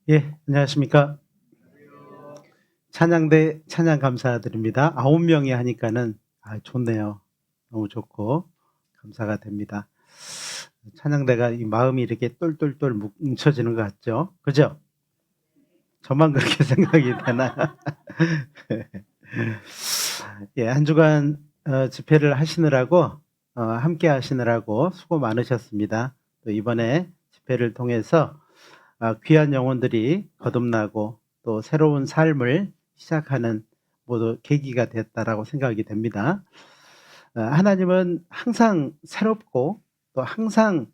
예, 안녕하십니까. 찬양대 찬양 감사드립니다. 9명이 하니까는 좋네요. 너무 좋고 감사가 됩니다. 찬양대가 이 마음이 이렇게 똘똘똘 뭉쳐지는 것 같죠? 그죠? 저만 그렇게 생각이 되나? 예, 한 주간 집회를 하시느라고 함께 하시느라고 수고 많으셨습니다. 또 이번에 집회를 통해서 귀한 영혼들이 거듭나고 또 새로운 삶을 시작하는 모두 계기가 됐다라고 생각이 됩니다. 하나님은 항상 새롭고 또 항상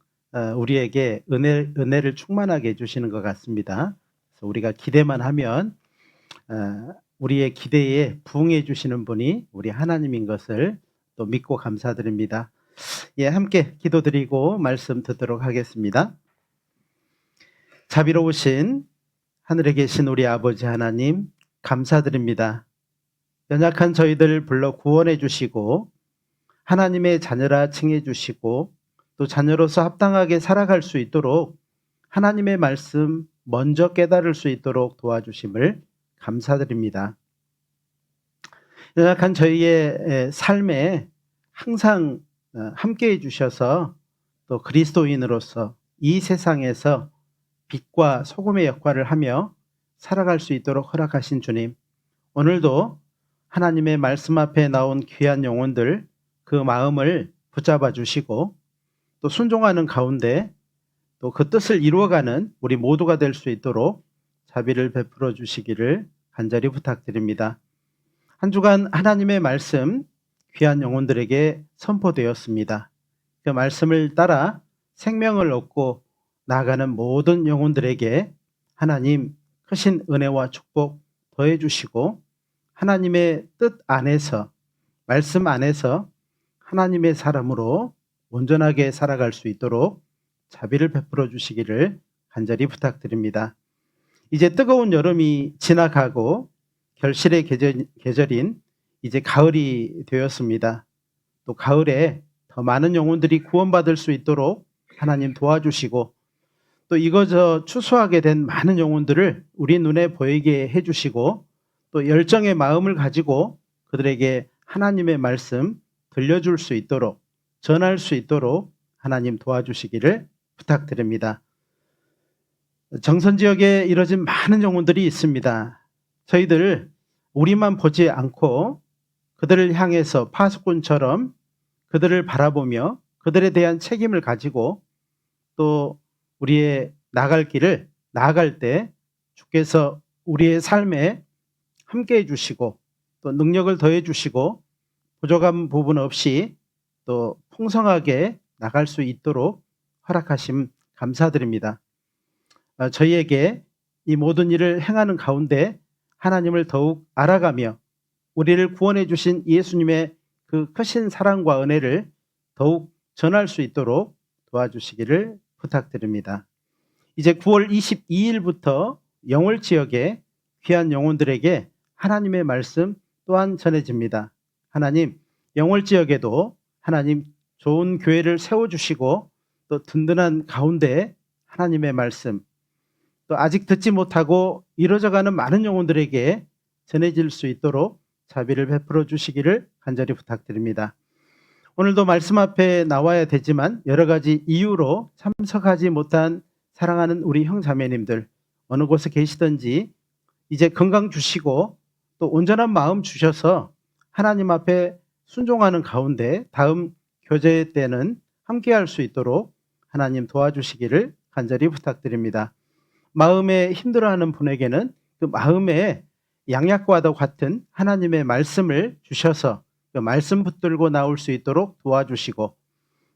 우리에게 은혜를 충만하게 해주시는 것 같습니다. 그래서 우리가 기대만 하면 우리의 기대에 부응해 주시는 분이 우리 하나님인 것을 또 믿고 감사드립니다. 예, 함께 기도드리고 말씀 듣도록 하겠습니다. 자비로우신 하늘에 계신 우리 아버지 하나님, 감사드립니다. 연약한 저희들 불러 구원해 주시고 하나님의 자녀라 칭해 주시고 또 자녀로서 합당하게 살아갈 수 있도록 하나님의 말씀 먼저 깨달을 수 있도록 도와주심을 감사드립니다. 연약한 저희의 삶에 항상 함께해 주셔서 또 그리스도인으로서 이 세상에서 빛과 소금의 역할을 하며 살아갈 수 있도록 허락하신 주님, 오늘도 하나님의 말씀 앞에 나온 귀한 영혼들 그 마음을 붙잡아 주시고 또 순종하는 가운데 또 그 뜻을 이루어가는 우리 모두가 될 수 있도록 자비를 베풀어 주시기를 간절히 부탁드립니다. 한 주간 하나님의 말씀 귀한 영혼들에게 선포되었습니다. 그 말씀을 따라 생명을 얻고 나아가는 모든 영혼들에게 하나님 크신 은혜와 축복 더해 주시고 하나님의 뜻 안에서 말씀 안에서 하나님의 사람으로 온전하게 살아갈 수 있도록 자비를 베풀어 주시기를 간절히 부탁드립니다. 이제 뜨거운 여름이 지나가고 결실의 계절인 이제 가을이 되었습니다. 또 가을에 더 많은 영혼들이 구원받을 수 있도록 하나님 도와주시고 또 이거저 추수하게 된 많은 영혼들을 우리 눈에 보이게 해주시고 또 열정의 마음을 가지고 그들에게 하나님의 말씀 들려줄 수 있도록 전할 수 있도록 하나님 도와주시기를 부탁드립니다. 정선 지역에 이뤄진 많은 영혼들이 있습니다. 저희들 우리만 보지 않고 그들을 향해서 파수꾼처럼 그들을 바라보며 그들에 대한 책임을 가지고 또 우리의 나갈 길을 나아갈 때 주께서 우리의 삶에 함께 해주시고 또 능력을 더해 주시고 부족한 부분 없이 또 풍성하게 나갈 수 있도록 허락하심 감사드립니다. 저희에게 이 모든 일을 행하는 가운데 하나님을 더욱 알아가며 우리를 구원해 주신 예수님의 그 크신 사랑과 은혜를 더욱 전할 수 있도록 도와주시기를 부탁드립니다. 이제 9월 22일부터 영월 지역에 귀한 영혼들에게 하나님의 말씀 또한 전해집니다. 하나님, 영월 지역에도 하나님 좋은 교회를 세워주시고 또 든든한 가운데 하나님의 말씀 또 아직 듣지 못하고 이루어져가는 많은 영혼들에게 전해질 수 있도록 자비를 베풀어 주시기를 간절히 부탁드립니다. 오늘도 말씀 앞에 나와야 되지만 여러 가지 이유로 참석하지 못한 사랑하는 우리 형자매님들 어느 곳에 계시든지 이제 건강 주시고 또 온전한 마음 주셔서 하나님 앞에 순종하는 가운데 다음 교제 때는 함께할 수 있도록 하나님 도와주시기를 간절히 부탁드립니다. 마음에 힘들어하는 분에게는 그 마음에 양약과도 같은 하나님의 말씀을 주셔서 그 말씀 붙들고 나올 수 있도록 도와주시고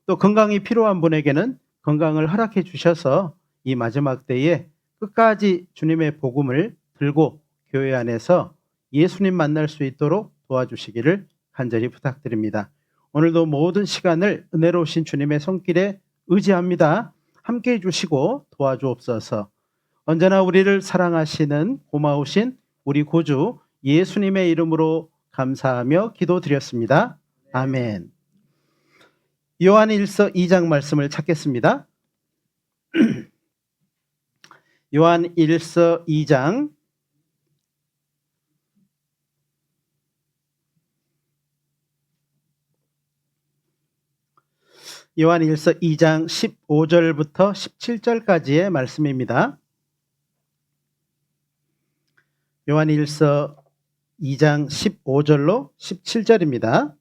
또 건강이 필요한 분에게는 건강을 허락해 주셔서 이 마지막 때에 끝까지 주님의 복음을 들고 교회 안에서 예수님 만날 수 있도록 도와주시기를 간절히 부탁드립니다. 오늘도 모든 시간을 은혜로우신 주님의 손길에 의지합니다. 함께해 주시고 도와주옵소서. 언제나 우리를 사랑하시는 고마우신 우리 구주 예수님의 이름으로 감사하며 기도드렸습니다. 아멘. 요한일서 2장 말씀을 찾겠습니다. 요한 1서 2장 요한 1서 2장 15절부터 17절까지의 말씀입니다. 요한 1서 2장 15절로 17절입니다.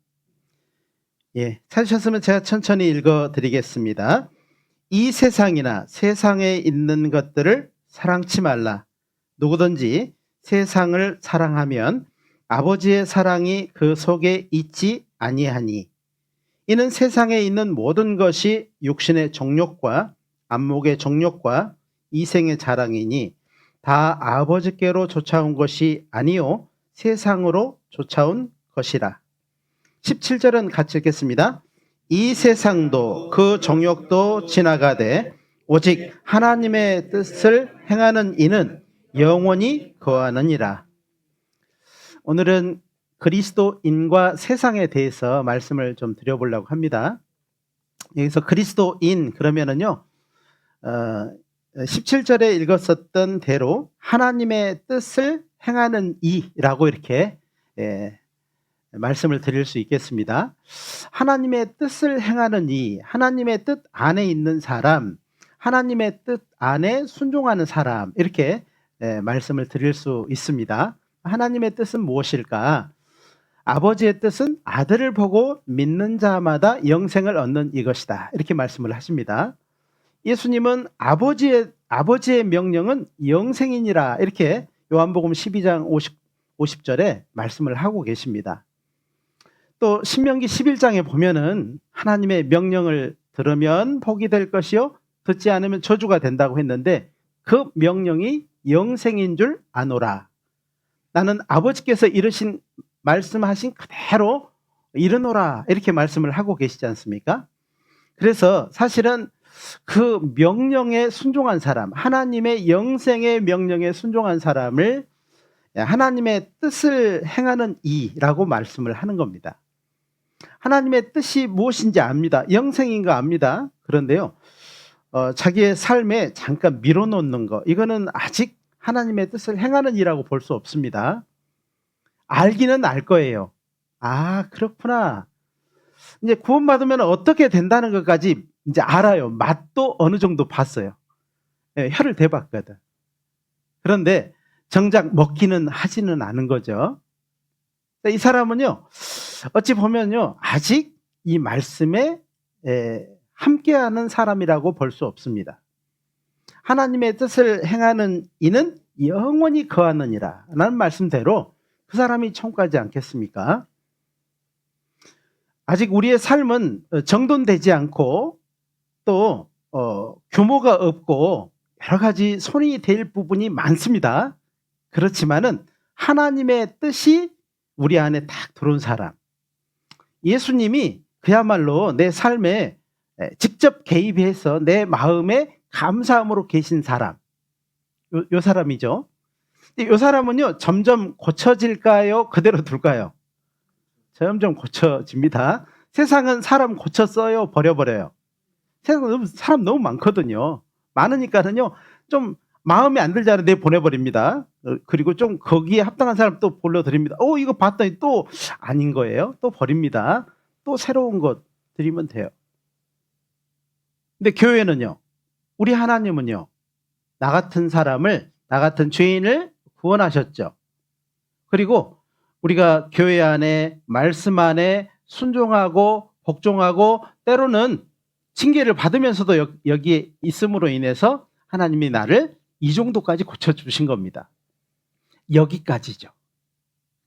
예, 찾으셨으면 제가 천천히 읽어드리겠습니다. 이 세상이나 세상에 있는 것들을 사랑치 말라. 누구든지 세상을 사랑하면 아버지의 사랑이 그 속에 있지 아니하니. 이는 세상에 있는 모든 것이 육신의 정욕과 안목의 정욕과 이생의 자랑이니 다 아버지께로 쫓아온 것이 아니요 세상으로 쫓아온 것이라. 17절은 같이 읽겠습니다. 이 세상도 그 정욕도 지나가되 오직 하나님의 뜻을 행하는 이는 영원히 거하느니라. 오늘은 그리스도인과 세상에 대해서 말씀을 좀 드려보려고 합니다. 여기서 그리스도인 그러면은요, 17절에 읽었었던 대로 하나님의 뜻을 행하는 이라고 이렇게 말씀을 드릴 수 있겠습니다. 하나님의 뜻을 행하는 이, 하나님의 뜻 안에 있는 사람, 하나님의 뜻 안에 순종하는 사람, 이렇게 말씀을 드릴 수 있습니다. 하나님의 뜻은 무엇일까? 아버지의 뜻은 아들을 보고 믿는 자마다 영생을 얻는 이것이다. 이렇게 말씀을 하십니다. 예수님은 아버지의 명령은 영생이니라. 이렇게 요한복음 12장 50절에 말씀을 하고 계십니다. 또 신명기 11장에 보면은 하나님의 명령을 들으면 복이 될 것이요 듣지 않으면 저주가 된다고 했는데 그 명령이 영생인 줄 아노라. 나는 아버지께서 말씀하신 그대로 이르노라. 이렇게 말씀을 하고 계시지 않습니까? 그래서 사실은 그 명령에 순종한 사람, 하나님의 영생의 명령에 순종한 사람을 하나님의 뜻을 행하는 이라고 말씀을 하는 겁니다. 하나님의 뜻이 무엇인지 압니다. 영생인 거 압니다. 그런데요, 자기의 삶에 잠깐 밀어놓는 거, 이거는 아직 하나님의 뜻을 행하는 이라고 볼 수 없습니다. 알기는 알 거예요. 아, 그렇구나. 이제 구원받으면 어떻게 된다는 것까지 이제 알아요. 맛도 어느 정도 봤어요. 혀를 대봤거든. 그런데 정작 먹기는 하지는 않은 거죠. 이 사람은요, 어찌 보면요, 아직 이 말씀에 함께하는 사람이라고 볼 수 없습니다. 하나님의 뜻을 행하는 이는 영원히 거하느니라 라는 말씀대로 그 사람이 천국 가지 않겠습니까? 아직 우리의 삶은 정돈되지 않고 또 규모가 없고 여러 가지 손이 될 부분이 많습니다. 그렇지만은 하나님의 뜻이 우리 안에 딱 들어온 사람, 예수님이 그야말로 내 삶에 직접 개입해서 내 마음에 감사함으로 계신 사람, 요 사람이죠. 이 사람은요, 점점 고쳐질까요? 그대로 둘까요? 점점 고쳐집니다. 세상은 사람 고쳤어요? 버려버려요? 세상은 사람 너무 많거든요. 많으니까는요, 좀 마음에 안 들지 않은데 보내버립니다. 그리고 좀 거기에 합당한 사람 또 불러드립니다. 이거 봤더니 또 아닌 거예요. 또 버립니다. 또 새로운 것 드리면 돼요. 근데 교회는요, 우리 하나님은요, 나 같은 사람을, 나 같은 죄인을 구원하셨죠. 그리고 우리가 교회 안에, 말씀 안에 순종하고 복종하고 때로는 징계를 받으면서도 여기에 있음으로 인해서 하나님이 나를 이 정도까지 고쳐주신 겁니다. 여기까지죠.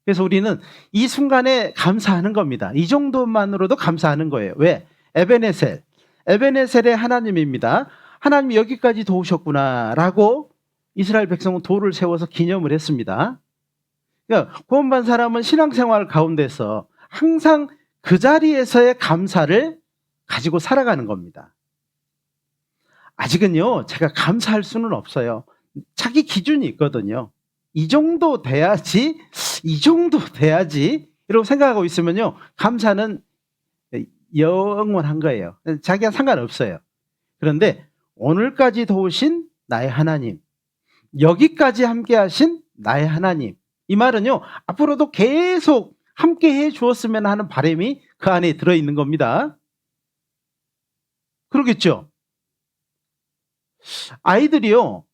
그래서 우리는 이 순간에 감사하는 겁니다. 이 정도만으로도 감사하는 거예요. 왜? 에베네셀의 하나님입니다. 하나님이 여기까지 도우셨구나 라고 이스라엘 백성은 돌을 세워서 기념을 했습니다. 그러니까 구원받은 사람은 신앙생활 가운데서 항상 그 자리에서의 감사를 가지고 살아가는 겁니다. 아직은요, 제가 감사할 수는 없어요. 자기 기준이 있거든요. 이 정도 돼야지, 이러고 생각하고 있으면요, 감사는 영원한 거예요. 자기가 상관없어요. 그런데 오늘까지 도우신 나의 하나님, 여기까지 함께 하신 나의 하나님. 이 말은요, 앞으로도 계속 함께 해 주었으면 하는 바람이 그 안에 들어있는 겁니다. 그러겠죠? 아이들이요,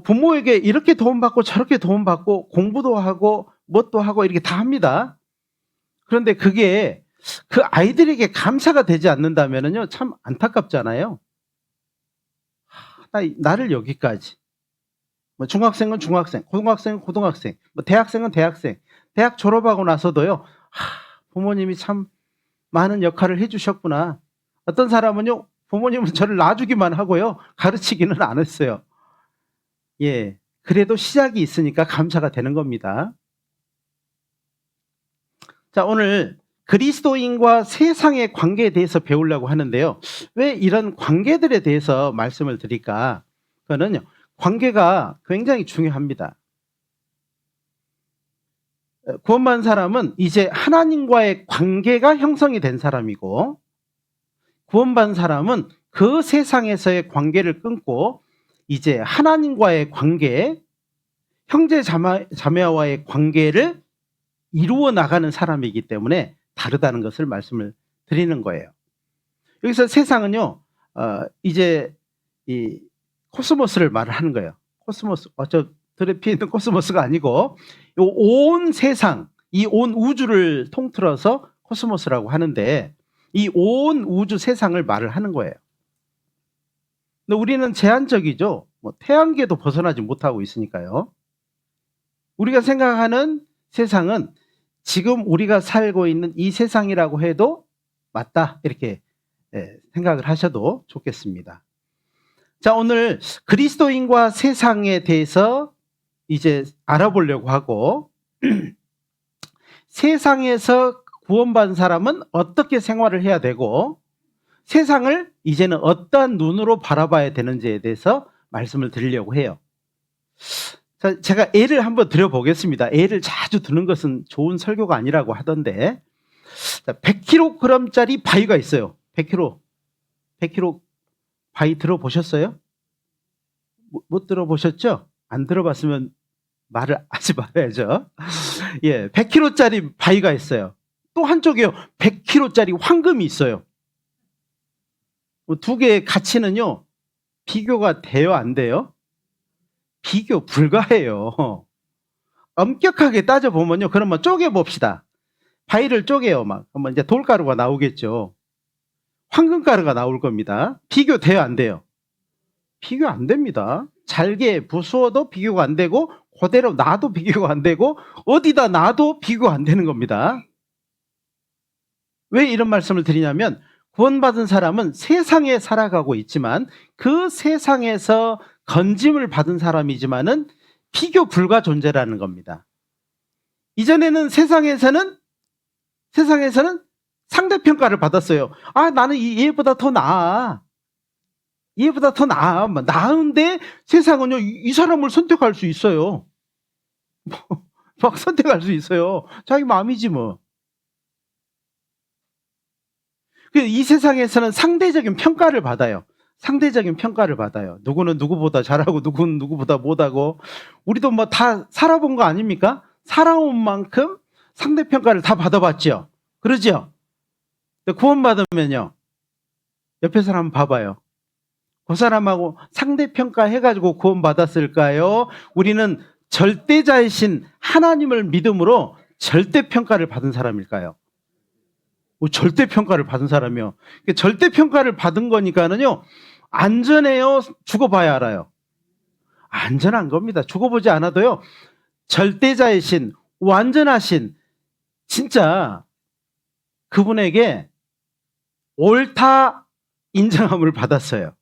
부모에게 이렇게 도움받고 저렇게 도움받고 공부도 하고 뭣도 하고 이렇게 다 합니다. 그런데 그게 그 아이들에게 감사가 되지 않는다면요, 참 안타깝잖아요. 나를 여기까지. 뭐 중학생은 중학생, 고등학생은 고등학생, 뭐 대학생은 대학생. 대학 졸업하고 나서도요, 부모님이 참 많은 역할을 해주셨구나. 어떤 사람은요, 부모님은 저를 놔주기만 하고요, 가르치기는 안 했어요. 예, 그래도 시작이 있으니까 감사가 되는 겁니다. 자, 오늘 그리스도인과 세상의 관계에 대해서 배우려고 하는데요. 왜 이런 관계들에 대해서 말씀을 드릴까? 그거는요, 관계가 굉장히 중요합니다. 구원받은 사람은 이제 하나님과의 관계가 형성이 된 사람이고, 구원받은 사람은 그 세상에서의 관계를 끊고 이제 하나님과의 관계, 형제 자매와의 관계를 이루어 나가는 사람이기 때문에 다르다는 것을 말씀을 드리는 거예요. 여기서 세상은요, 이제 이 코스모스를 말을 하는 거예요. 코스모스, 저 들에 피어 있는 코스모스가 아니고 온 세상, 이 온 우주를 통틀어서 코스모스라고 하는데, 이 온 우주 세상을 말을 하는 거예요. 근데 우리는 제한적이죠. 뭐 태양계도 벗어나지 못하고 있으니까요. 우리가 생각하는 세상은 지금 우리가 살고 있는 이 세상이라고 해도 맞다, 이렇게 생각을 하셔도 좋겠습니다. 자, 오늘 그리스도인과 세상에 대해서 이제 알아보려고 하고, 세상에서 구원받은 사람은 어떻게 생활을 해야 되고, 세상을 이제는 어떠한 눈으로 바라봐야 되는지에 대해서 말씀을 드리려고 해요. 자, 제가 예를 한번 드려보겠습니다. 예를 자주 드는 것은 좋은 설교가 아니라고 하던데, 100kg짜리 바위가 있어요. 100kg 바위 들어보셨어요? 못 들어보셨죠? 안 들어봤으면 말을 하지 말아야죠. 예, 100kg짜리 바위가 있어요. 또 한쪽에요, 100kg짜리 황금이 있어요. 두 개의 가치는요, 비교가 돼요, 안 돼요? 비교 불가해요. 엄격하게 따져보면요, 그러면 쪼개봅시다. 바위를 쪼개요, 그러면 이제 돌가루가 나오겠죠. 황금가루가 나올 겁니다. 비교 돼요, 안 돼요? 비교 안 됩니다. 잘게 부수어도 비교가 안 되고, 그대로 놔도 비교가 안 되고, 어디다 놔도 비교가 안 되는 겁니다. 왜 이런 말씀을 드리냐면, 구원받은 사람은 세상에 살아가고 있지만 그 세상에서 건짐을 받은 사람이지만은 비교 불가 존재라는 겁니다. 이전에는 세상에서는 상대평가를 받았어요. 나는 얘보다 더 나아. 얘보다 더 나아. 나은데 세상은요, 이 사람을 선택할 수 있어요. 막 선택할 수 있어요. 자기 마음이지 뭐. 이 세상에서는 상대적인 평가를 받아요. 상대적인 평가를 받아요. 누구는 누구보다 잘하고 누구는 누구보다 못하고. 우리도 뭐 다 살아본 거 아닙니까? 살아온 만큼 상대평가를 다 받아봤죠. 그러죠? 구원받으면요, 옆에 사람 봐봐요. 그 사람하고 상대평가 해가지고 구원받았을까요? 우리는 절대자이신 하나님을 믿음으로 절대평가를 받은 사람일까요? 절대평가를 받은 사람이요. 절대평가를 받은 거니까는요, 안전해요? 죽어봐야 알아요? 안전한 겁니다. 죽어보지 않아도요, 절대자이신, 완전하신, 진짜 그분에게 옳다 인정함을 받았어요.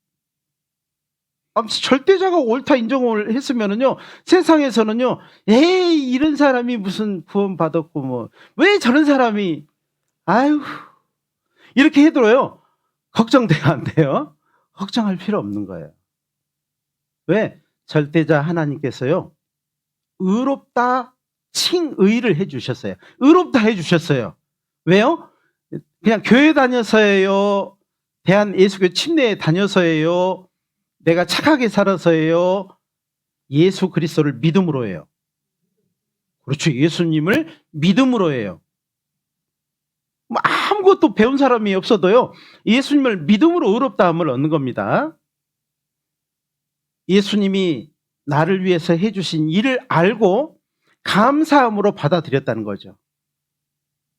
절대자가 옳다 인정을 했으면은요, 세상에서는요, 에이, 이런 사람이 무슨 구원받았고, 뭐, 왜 저런 사람이, 아유, 이렇게 해들어요. 걱정돼요, 안 돼요? 걱정할 필요 없는 거예요. 왜? 절대자 하나님께서요, 의롭다 칭의를 해주셨어요. 의롭다 해주셨어요. 왜요? 그냥 교회 다녀서예요? 대한 예수교 침례에 다녀서예요? 내가 착하게 살아서예요? 예수 그리스도를 믿음으로 해요. 그렇죠. 예수님을 믿음으로 해요. 뭐 아무것도 배운 사람이 없어도요, 예수님을 믿음으로 의롭다함을 얻는 겁니다. 예수님이 나를 위해서 해주신 일을 알고 감사함으로 받아들였다는 거죠.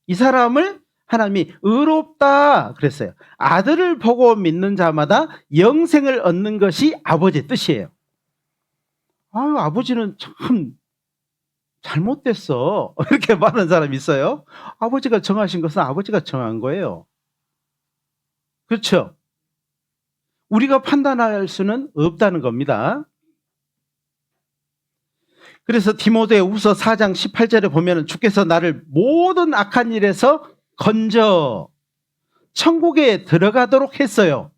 이 사람을 하나님이 의롭다 그랬어요. 아들을 보고 믿는 자마다 영생을 얻는 것이 아버지의 뜻이에요. 아유, 아버지는 참 잘못됐어 이렇게 말하는 사람이 있어요. 아버지가 정하신 것은 아버지가 정한 거예요. 그렇죠? 우리가 판단할 수는 없다는 겁니다. 그래서 디모데후서 4장 18절에 보면 주께서 나를 모든 악한 일에서 건져 천국에 들어가도록 했어요.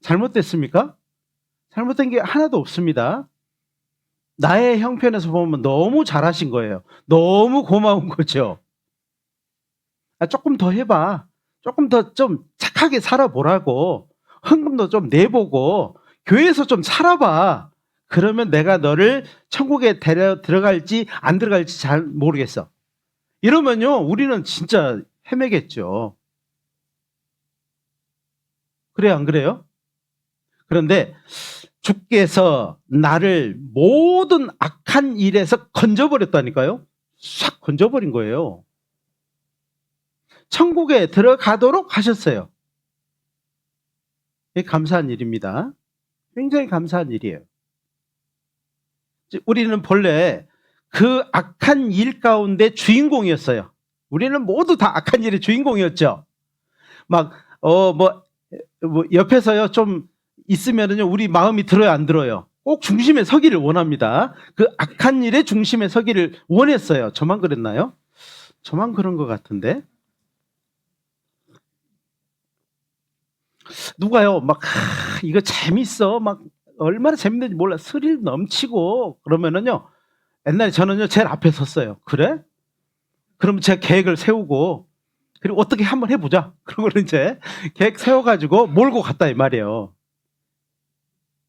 잘못됐습니까? 잘못된 게 하나도 없습니다. 나의 형편에서 보면 너무 잘하신 거예요. 너무 고마운 거죠. 조금 더 해봐. 조금 더 좀 착하게 살아보라고. 헌금도 좀 내보고 교회에서 좀 살아봐. 그러면 내가 너를 천국에 들어갈지 안 들어갈지 잘 모르겠어. 이러면요, 우리는 진짜 헤매겠죠. 그래요, 안 그래요? 그런데 주께서 나를 모든 악한 일에서 건져버렸다니까요. 싹 건져버린 거예요. 천국에 들어가도록 하셨어요. 이게 감사한 일입니다. 굉장히 감사한 일이에요. 우리는 본래 그 악한 일 가운데 주인공이었어요. 우리는 모두 다 악한 일의 주인공이었죠. 막 옆에서요 좀 있으면은요 우리 마음이 들어요, 안 들어요? 꼭 중심에 서기를 원합니다. 그 악한 일의 중심에 서기를 원했어요. 저만 그랬나요? 저만 그런 것 같은데. 누가요 막 이거 재밌어, 막 얼마나 재밌는지 몰라, 스릴 넘치고 그러면은요, 옛날에 저는요 제일 앞에 섰어요. 그래? 그럼 제가 계획을 세우고, 그리고 어떻게 한번 해보자. 그러고는 이제 계획 세워가지고 몰고 갔다 이 말이에요.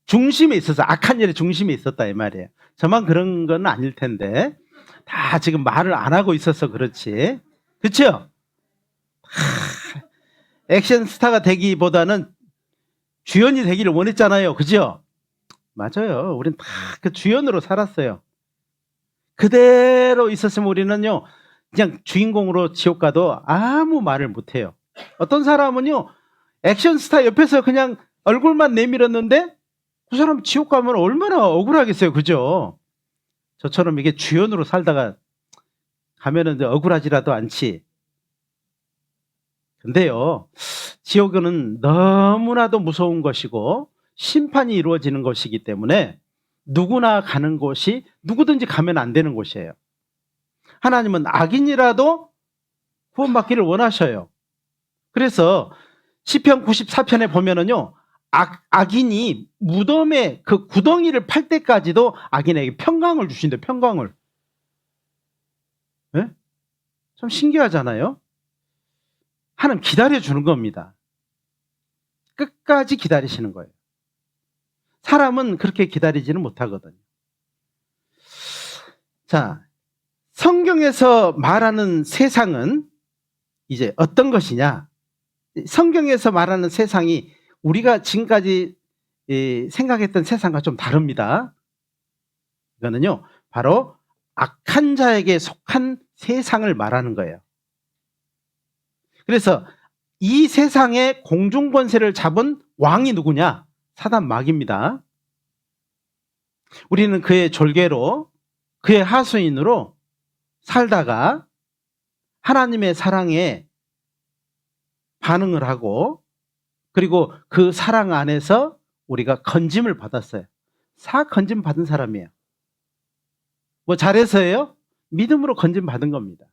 중심에 있어서, 악한 일의 중심에 있었다 이 말이에요. 저만 그런 건 아닐 텐데 다 지금 말을 안 하고 있어서 그렇지. 그렇죠? 액션 스타가 되기보다는 주연이 되기를 원했잖아요. 그죠? 맞아요. 우린 다 그 주연으로 살았어요. 그대로 있었으면 우리는요 그냥 주인공으로 지옥 가도 아무 말을 못해요. 어떤 사람은요 액션 스타 옆에서 그냥 얼굴만 내밀었는데 그 사람 지옥 가면 얼마나 억울하겠어요. 그죠? 저처럼 이게 주연으로 살다가 가면은 억울하지라도 않지. 근데요 지옥은 너무나도 무서운 것이고 심판이 이루어지는 것이기 때문에 누구나 가는 곳이, 누구든지 가면 안 되는 곳이에요. 하나님은 악인이라도 구원받기를 원하셔요. 그래서 시편 94편에 보면은요 악인이 무덤에 그 구덩이를 팔 때까지도 악인에게 평강을 주신대요. 평강을. 네? 참 신기하잖아요. 하나님 기다려주는 겁니다. 끝까지 기다리시는 거예요. 사람은 그렇게 기다리지는 못하거든요. 자, 성경에서 말하는 세상은 이제 어떤 것이냐? 성경에서 말하는 세상이 우리가 지금까지 생각했던 세상과 좀 다릅니다. 이거는요 바로 악한 자에게 속한 세상을 말하는 거예요. 그래서 이 세상의 공중권세를 잡은 왕이 누구냐? 사단 마귀입니다. 우리는 그의 졸개로, 그의 하수인으로 살다가 하나님의 사랑에 반응을 하고, 그리고 그 사랑 안에서 우리가 건짐을 받았어요. 건짐 받은 사람이에요. 뭐 잘해서예요? 믿음으로 건짐 받은 겁니다.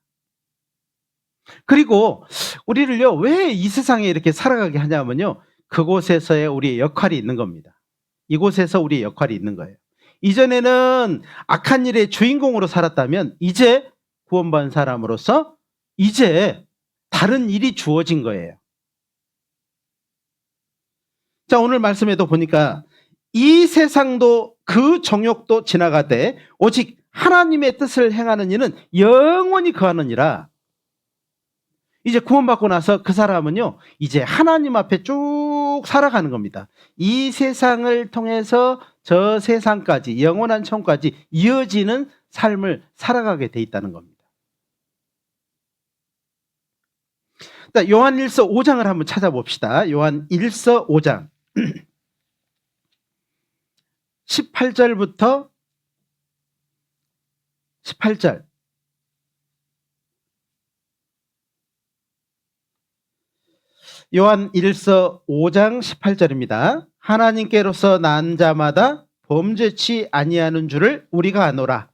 그리고 우리를요 왜 이 세상에 이렇게 살아가게 하냐면요 그곳에서의 우리의 역할이 있는 겁니다. 이곳에서 우리의 역할이 있는 거예요. 이전에는 악한 일의 주인공으로 살았다면 이제 구원받은 사람으로서 이제 다른 일이 주어진 거예요. 자, 오늘 말씀에도 보니까 이 세상도 그 정욕도 지나가되 오직 하나님의 뜻을 행하는 이는 영원히 거하느니라. 이제 구원받고 나서 그 사람은요, 이제 하나님 앞에 쭉 살아가는 겁니다. 이 세상을 통해서 저 세상까지, 영원한 천국까지 이어지는 삶을 살아가게 돼 있다는 겁니다. 요한 1서 5장을 한번 찾아봅시다. 요한 1서 5장 18절부터 18절. 요한 1서 5장 18절입니다. 하나님께로서 난 자마다 범죄치 아니하는 줄을 우리가 아노라.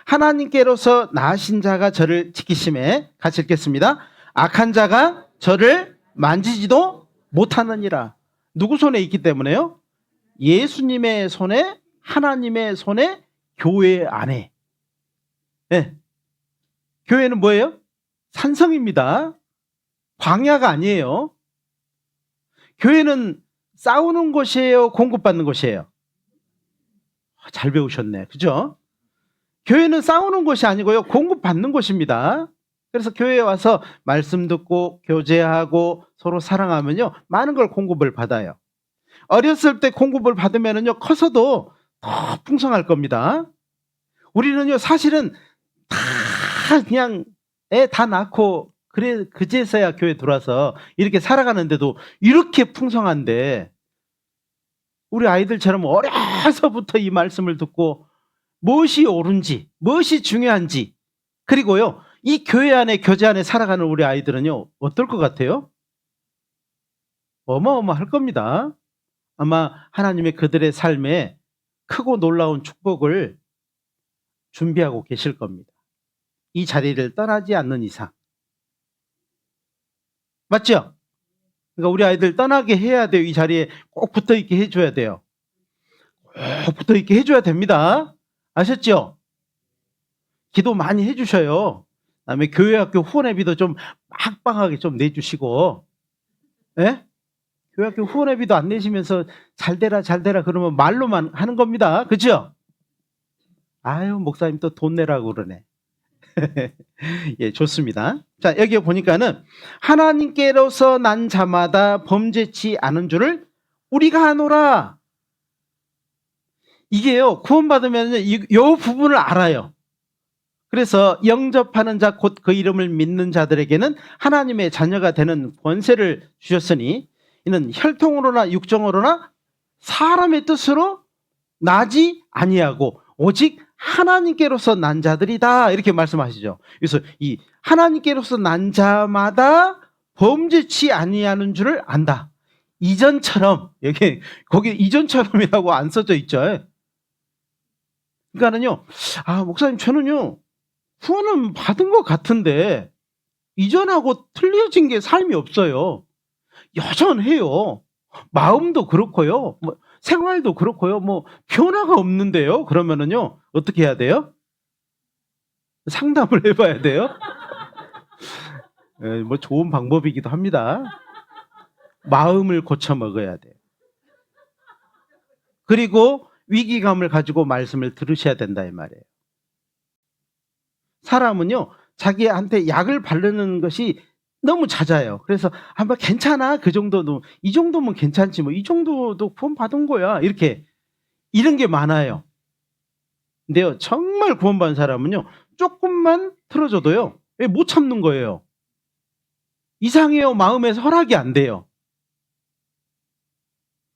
하나님께로서 나신 자가 저를 지키심에, 같이 읽겠습니다. 악한 자가 저를 만지지도 못하느니라. 누구 손에 있기 때문에요? 예수님의 손에, 하나님의 손에, 교회 안에. 네. 교회는 뭐예요? 산성입니다. 광야가 아니에요. 교회는 싸우는 곳이에요? 공급받는 곳이에요? 잘 배우셨네. 그죠? 교회는 싸우는 곳이 아니고요, 공급받는 곳입니다. 그래서 교회에 와서 말씀 듣고 교제하고 서로 사랑하면요, 많은 걸 공급을 받아요. 어렸을 때 공급을 받으면요, 커서도 더 풍성할 겁니다. 우리는요, 사실은 다 그냥 애 다 낳고 그래 그제서야 교회 들어와서 이렇게 살아가는데도 이렇게 풍성한데, 우리 아이들처럼 어려서부터 이 말씀을 듣고 무엇이 옳은지, 무엇이 중요한지, 그리고요, 이 교회 안에, 교제 안에 살아가는 우리 아이들은요, 어떨 것 같아요? 어마어마할 겁니다. 아마 하나님의 그들의 삶에 크고 놀라운 축복을 준비하고 계실 겁니다. 이 자리를 떠나지 않는 이상. 맞죠? 그러니까 우리 아이들 떠나게 해야 돼요. 이 자리에 꼭 붙어 있게 해줘야 돼요. 꼭 붙어 있게 해줘야 됩니다. 아셨죠? 기도 많이 해주셔요. 그다음에 교회학교 후원회비도 좀 빵빵하게 좀 내주시고, 예? 교회학교 후원회비도 안 내시면서 잘 되라 그러면 말로만 하는 겁니다. 그죠? 아유, 목사님 또 돈 내라고 그러네. 예, 좋습니다. 자, 여기 보니까는 하나님께로서 난 자마다 범죄치 않은 줄을 우리가 아노라. 이게요, 구원받으면 이 부분을 알아요. 그래서 영접하는 자, 곧 그 이름을 믿는 자들에게는 하나님의 자녀가 되는 권세를 주셨으니 이는 혈통으로나 육정으로나 사람의 뜻으로 나지 아니하고 오직 하나님께로서 난 자들이다, 이렇게 말씀하시죠. 그래서 이 하나님께로서 난 자마다 범죄치 아니하는 줄을 안다. 이전처럼, 거기 이전처럼이라고 안 써져 있죠. 그러니까는요, 목사님, 저는요, 후원은 받은 것 같은데 이전하고 틀려진 게 삶이 없어요. 여전해요. 마음도 그렇고요, 생활도 그렇고요, 변화가 없는데요. 그러면은요, 어떻게 해야 돼요? 상담을 해봐야 돼요. 좋은 방법이기도 합니다. 마음을 고쳐 먹어야 돼요. 그리고 위기감을 가지고 말씀을 들으셔야 된다, 이 말이에요. 사람은요, 자기한테 약을 바르는 것이 너무 잦아요. 그래서 괜찮아, 그 정도도, 이 정도면 괜찮지, 이 정도도 구원 받은 거야, 이런 게 많아요. 근데요, 정말 구원받은 사람은요, 조금만 틀어줘도요, 못 참는 거예요. 이상해요. 마음에서 허락이 안 돼요.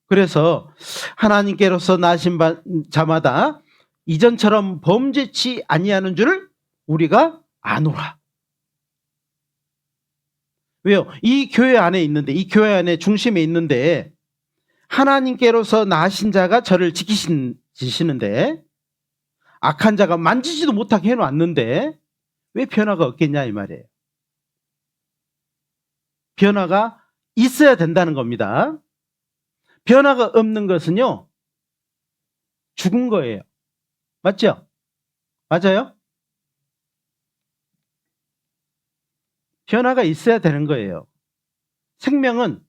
그래서 하나님께로서 나신 자마다 이전처럼 범죄치 아니하는 줄을 우리가 아노라. 왜요? 이 교회 안에 있는데, 이 교회 안에 중심에 있는데 하나님께로서 나신 자가 저를 지키시는데 악한 자가 만지지도 못하게 해놨는데 왜 변화가 없겠냐, 이 말이에요. 변화가 있어야 된다는 겁니다. 변화가 없는 것은요, 죽은 거예요. 맞죠? 맞아요? 변화가 있어야 되는 거예요. 생명은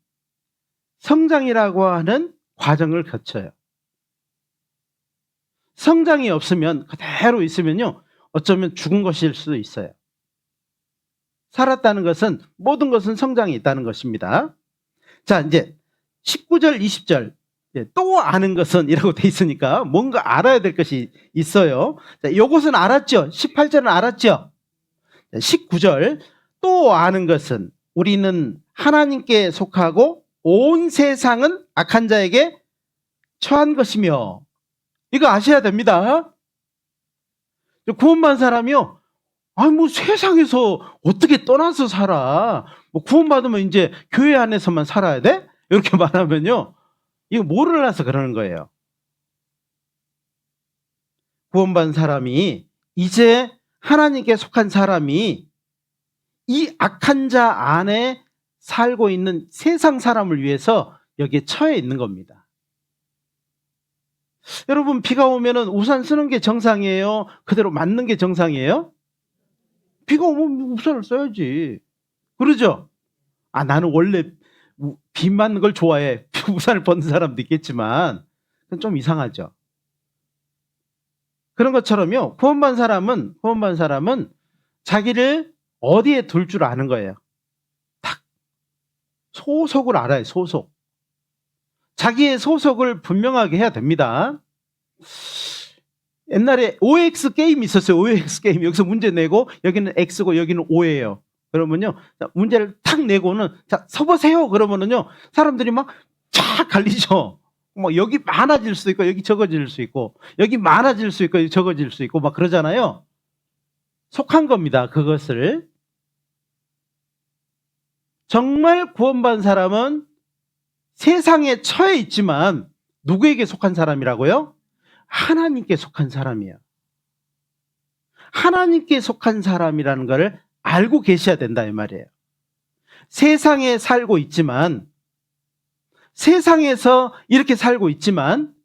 성장이라고 하는 과정을 거쳐요. 성장이 없으면 그대로 있으면요, 어쩌면 죽은 것일 수도 있어요. 살았다는 것은 모든 것은 성장이 있다는 것입니다. 자, 이제 19절, 20절. 또 아는 것은 이라고 돼 있으니까 뭔가 알아야 될 것이 있어요. 자, 요것은 알았죠? 18절은 알았죠? 19절. 또 아는 것은 우리는 하나님께 속하고 온 세상은 악한 자에게 처한 것이며. 이거 아셔야 됩니다. 구원받은 사람이요, 아니 뭐 세상에서 어떻게 떠나서 살아? 뭐 구원받으면 이제 교회 안에서만 살아야 돼? 이렇게 말하면요, 이거 모르라서 그러는 거예요. 구원받은 사람이, 이제 하나님께 속한 사람이 이 악한 자 안에 살고 있는 세상 사람을 위해서 여기에 처해 있는 겁니다. 여러분, 비가 오면은 우산 쓰는 게 정상이에요? 그대로 맞는 게 정상이에요? 비가 오면 우산을 써야지. 그러죠? 아, 나는 원래 비 맞는 걸 좋아해. 우산을 벗는 사람도 있겠지만 그건 좀 이상하죠. 그런 것처럼요, 구원받은 사람은 자기를 어디에 둘 줄 아는 거예요. 딱 소속을 알아요. 소속. 자기의 소속을 분명하게 해야 됩니다. 옛날에 OX 게임이 있었어요. OX 게임. 여기서 문제 내고 여기는 X고 여기는 O예요. 그러면요, 문제를 탁 내고는, 자, 서보세요. 그러면은요, 사람들이 막 쫙 갈리죠. 뭐 여기 많아질 수 있고 여기 적어질 수 있고, 여기 많아질 수 있고 여기 적어질 수 있고 막 그러잖아요. 속한 겁니다. 그것을. 정말 구원받은 사람은 세상에 처해 있지만 누구에게 속한 사람이라고요? 하나님께 속한 사람이에요. 하나님께 속한 사람이라는 것을 알고 계셔야 된다 이 말이에요. 세상에 살고 있지만, 세상에서 이렇게 살고 있지만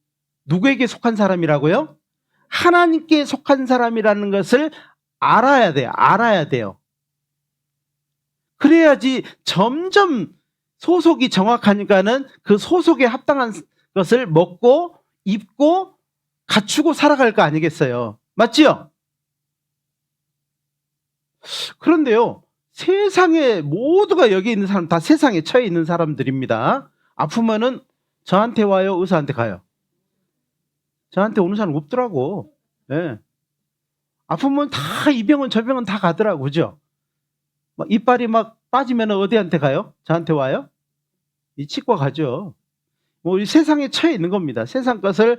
누구에게 속한 사람이라고요? 하나님께 속한 사람이라는 것을 알아야 돼요. 알아야 돼요. 그래야지 점점 소속이 정확하니까는 그 소속에 합당한 것을 먹고 입고 갖추고 살아갈 거 아니겠어요? 맞지요? 그런데요, 세상에 모두가 여기 있는 사람 다 세상에 처해 있는 사람들입니다. 아프면은 저한테 와요? 의사한테 가요? 저한테 오는 사람 없더라고. 네. 아프면 다 이 병은 저 병은 다 가더라고. 그죠? 막 이빨이 막 빠지면 어디한테 가요? 저한테 와요? 이 치과 가죠. 뭐 이 세상에 처해 있는 겁니다. 세상 것을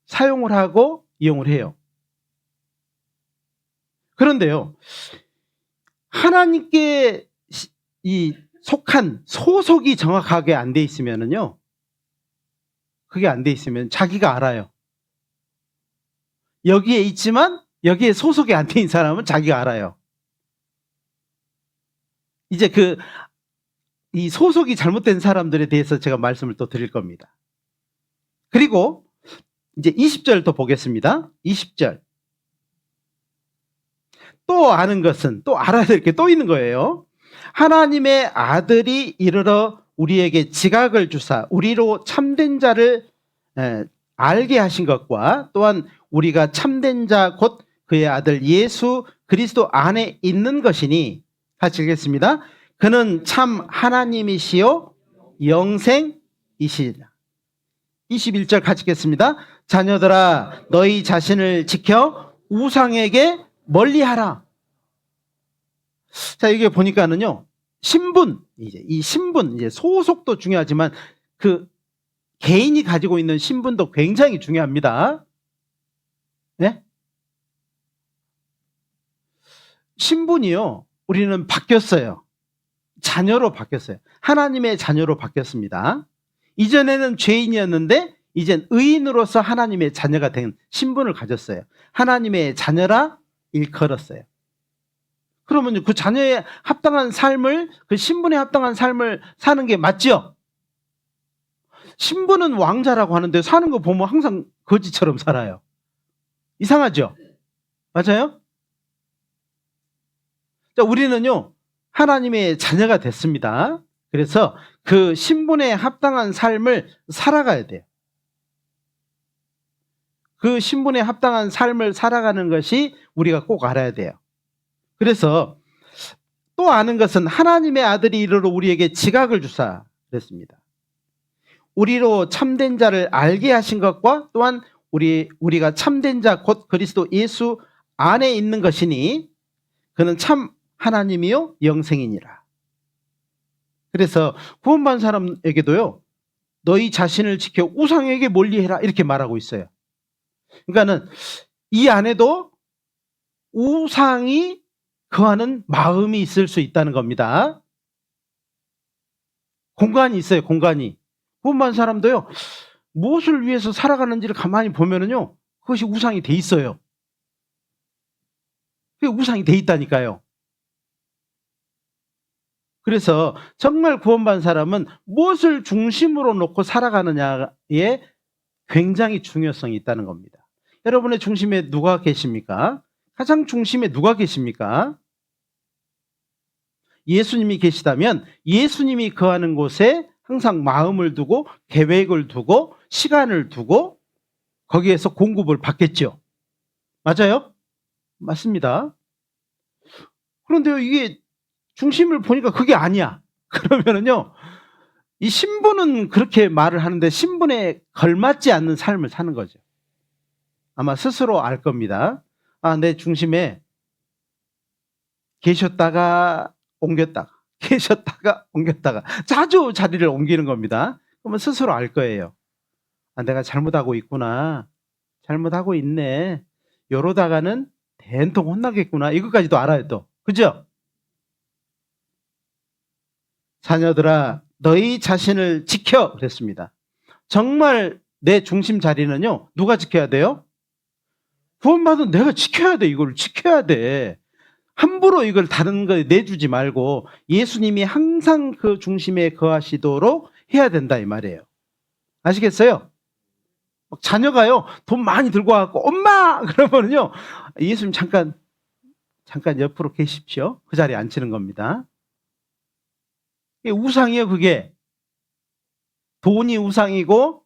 사용을 하고 이용을 해요. 그런데요, 하나님께 이 속한 소속이 정확하게 안 돼 있으면은요, 그게 안 돼 있으면 자기가 알아요. 여기에 있지만 여기에 소속이 안 돼 있는 사람은 자기가 알아요. 이제 이 소속이 잘못된 사람들에 대해서 제가 말씀을 또 드릴 겁니다. 그리고 이제 20절 또 보겠습니다. 20절. 또 아는 것은, 또 알아야 될 게 또 있는 거예요. 하나님의 아들이 이르러 우리에게 지각을 주사 우리로 참된 자를 알게 하신 것과, 또한 우리가 참된 자 곧 그의 아들 예수 그리스도 안에 있는 것이니, 같이 읽겠습니다. 그는 참 하나님이시요 영생이시라. 21절 같이 읽겠습니다. 자녀들아, 너희 자신을 지켜 우상에게 멀리하라. 자, 이게 보니까는요, 신분, 이 신분, 이제 소속도 중요하지만 그 개인이 가지고 있는 신분도 굉장히 중요합니다. 네? 신분이요, 우리는 바뀌었어요. 자녀로 바뀌었어요. 하나님의 자녀로 바뀌었습니다. 이전에는 죄인이었는데 이젠 의인으로서 하나님의 자녀가 된 신분을 가졌어요. 하나님의 자녀라 일컬었어요. 그러면 그 자녀에 합당한 삶을, 그 신분에 합당한 삶을 사는 게 맞죠? 신분은 왕자라고 하는데 사는 거 보면 항상 거지처럼 살아요. 이상하죠? 맞아요? 자, 우리는요, 하나님의 자녀가 됐습니다. 그래서 그 신분에 합당한 삶을 살아가야 돼요. 그 신분에 합당한 삶을 살아가는 것이 우리가 꼭 알아야 돼요. 그래서 또 아는 것은 하나님의 아들이 이르러 우리에게 지각을 주사 그랬습니다. 우리로 참된 자를 알게 하신 것과 또한 우리가 참된 자 곧 그리스도 예수 안에 있는 것이니 그는 참 하나님이요 영생이니라. 그래서 구원받은 사람에게도요, 너희 자신을 지켜 우상에게 멀리해라 이렇게 말하고 있어요. 그러니까는 이 안에도 우상이 거하는 마음이 있을 수 있다는 겁니다. 공간이 있어요. 공간이. 구원받은 사람도요, 무엇을 위해서 살아가는지를 가만히 보면은요, 그것이 우상이 돼 있어요. 그게 우상이 돼 있다니까요. 그래서 정말 구원받은 사람은 무엇을 중심으로 놓고 살아가느냐에 굉장히 중요성이 있다는 겁니다. 여러분의 중심에 누가 계십니까? 가장 중심에 누가 계십니까? 예수님이 계시다면 예수님이 거하는 곳에 항상 마음을 두고 계획을 두고 시간을 두고 거기에서 공급을 받겠죠. 맞아요? 맞습니다. 그런데요, 이게 중심을 보니까 그게 아니야. 그러면은요, 이 신분은 그렇게 말을 하는데 신분에 걸맞지 않는 삶을 사는 거죠. 아마 스스로 알 겁니다. 아, 내 중심에 계셨다가 옮겼다가 계셨다가 옮겼다가 자주 자리를 옮기는 겁니다. 그러면 스스로 알 거예요. 아, 내가 잘못하고 있구나. 잘못하고 있네. 이러다가는 된통 혼나겠구나. 이것까지도 알아요 또. 그죠? 자녀들아 너희 자신을 지켜 그랬습니다. 정말 내 중심 자리는요, 누가 지켜야 돼요? 구원받은 내가 지켜야 돼. 이걸 지켜야 돼. 함부로 이걸 다른 거에 내주지 말고 예수님이 항상 그 중심에 거하시도록 해야 된다 이 말이에요. 아시겠어요? 자녀가요 돈 많이 들고 와갖고 엄마 그러면은요, 예수님 잠깐 옆으로 계십시오. 그 자리에 앉히는 겁니다. 이게 우상이에요. 그게 돈이 우상이고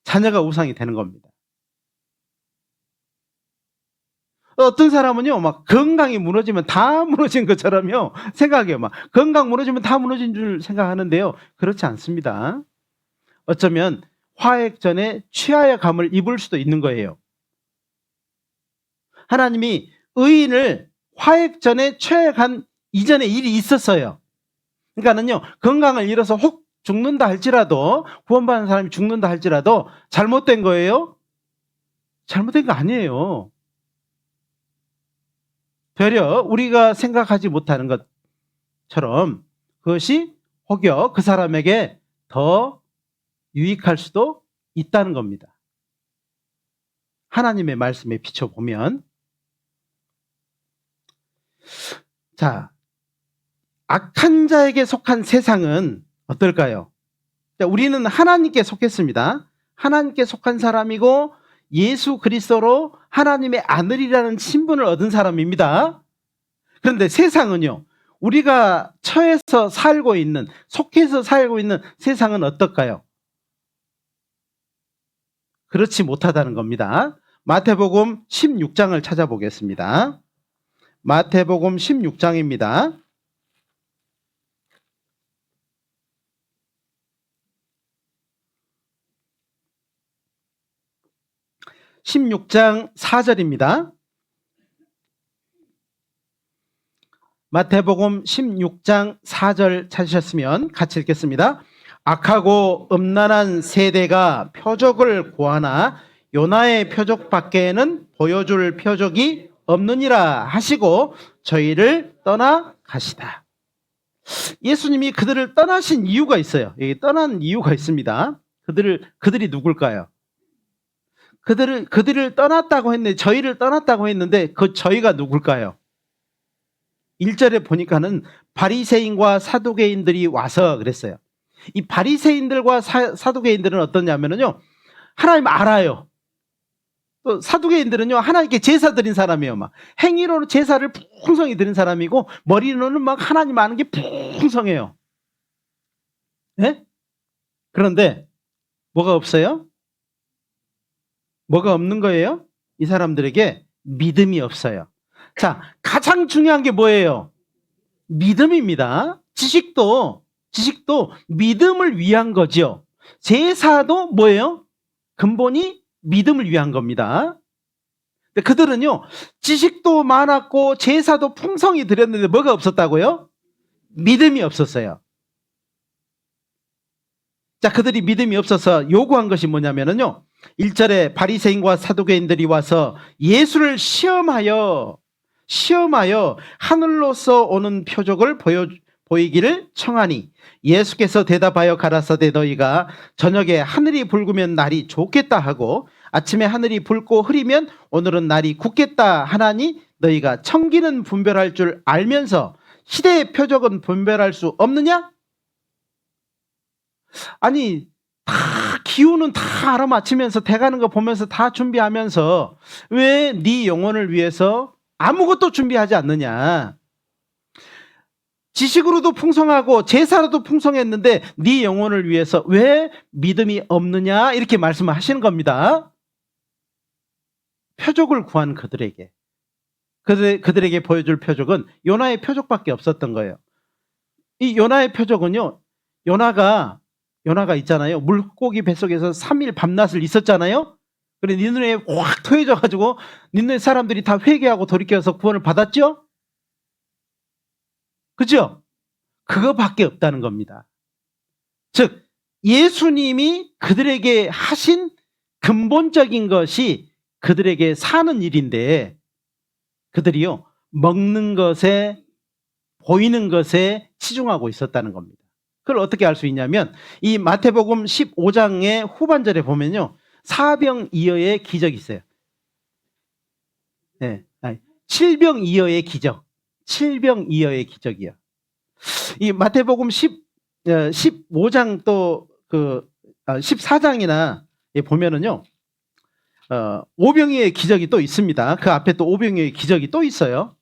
자녀가 우상이 되는 겁니다. 어떤 사람은요, 막 건강이 무너지면 다 무너진 것처럼요 생각해요. 막 건강 무너지면 다 무너진 줄 생각하는데요, 그렇지 않습니다. 어쩌면 화액 전에 취하의 감을 입을 수도 있는 거예요. 하나님이 의인을 화액 전에 취하의 감 이전에 일이 있었어요. 그러니까는요, 건강을 잃어서 혹 죽는다 할지라도, 구원받은 사람이 죽는다 할지라도 잘못된 거예요? 잘못된 거 아니에요. 되려 우리가 생각하지 못하는 것처럼 그것이 혹여 그 사람에게 더 유익할 수도 있다는 겁니다. 하나님의 말씀에 비춰보면. 자, 악한 자에게 속한 세상은 어떨까요? 자, 우리는 하나님께 속했습니다. 하나님께 속한 사람이고 예수 그리스도로 하나님의 아들이라는 신분을 얻은 사람입니다. 그런데 세상은요, 우리가 처해서 살고 있는, 속해서 살고 있는 세상은 어떨까요? 그렇지 못하다는 겁니다. 마태복음 16장을 찾아보겠습니다. 마태복음 16장입니다. 16장 4절입니다. 마태복음 16장 4절 찾으셨으면 같이 읽겠습니다. 악하고 음란한 세대가 표적을 구하나 요나의 표적 밖에는 보여줄 표적이 없느니라 하시고 저희를 떠나 가시다. 예수님이 그들을 떠나신 이유가 있어요. 여기 떠난 이유가 있습니다. 그들이 누굴까요? 그들을 떠났다고 했는데, 저희를 떠났다고 했는데 그 저희가 누굴까요? 1절에 보니까는 바리새인과 사두개인들이 와서 그랬어요. 이 바리새인들과 사두개인들은 어떠냐면요, 하나님 알아요. 또 사두개인들은요, 하나님께 제사 드린 사람이에요. 막 행위로는 제사를 풍성히 드린 사람이고 머리로는 막 하나님 아는 게 풍성해요. 네? 그런데 뭐가 없어요? 뭐가 없는 거예요? 이 사람들에게 믿음이 없어요. 자, 가장 중요한 게 뭐예요? 믿음입니다. 지식도 믿음을 위한 거죠. 제사도 뭐예요? 근본이 믿음을 위한 겁니다. 근데 그들은요, 지식도 많았고 제사도 풍성히 드렸는데 뭐가 없었다고요? 믿음이 없었어요. 자, 그들이 믿음이 없어서 요구한 것이 뭐냐면요, 1절에 바리새인과 사두개인들이 와서 예수를 시험하여 하늘로서 오는 표적을 보이기를 청하니 예수께서 대답하여 가라사대 너희가 저녁에 하늘이 붉으면 날이 좋겠다 하고 아침에 하늘이 붉고 흐리면 오늘은 날이 굳겠다 하나니 너희가 청기는 분별할 줄 알면서 시대의 표적은 분별할 수 없느냐? 아니, 다 기후는 다 알아맞히면서 돼가는 거 보면서 다 준비하면서 왜 네 영혼을 위해서 아무것도 준비하지 않느냐? 지식으로도 풍성하고 제사로도 풍성했는데 네 영혼을 위해서 왜 믿음이 없느냐? 이렇게 말씀을 하시는 겁니다. 표적을 구한 그들에게 보여줄 표적은 요나의 표적밖에 없었던 거예요. 이 요나의 표적은요, 요나가 있잖아요. 물고기 뱃속에서 3일 밤낮을 있었잖아요. 그래 니느웨에 확 토해져가지고 니느웨 사람들이 다 회개하고 돌이켜서 구원을 받았죠? 그죠? 그거밖에 없다는 겁니다. 즉 예수님이 그들에게 하신 근본적인 것이 그들에게 사는 일인데 그들이요, 먹는 것에 보이는 것에 치중하고 있었다는 겁니다. 그걸 어떻게 알 수 있냐면 이 마태복음 15장의 후반절에 보면요, 사병이어의 기적이 있어요. 네, 칠병이어의 기적. 칠병이어의 기적이요. 이 마태복음 15장 또 14장이나 보면은요, 오병이어의 기적이 또 있습니다. 그 앞에 또 오병이어의 기적이 또 있어요.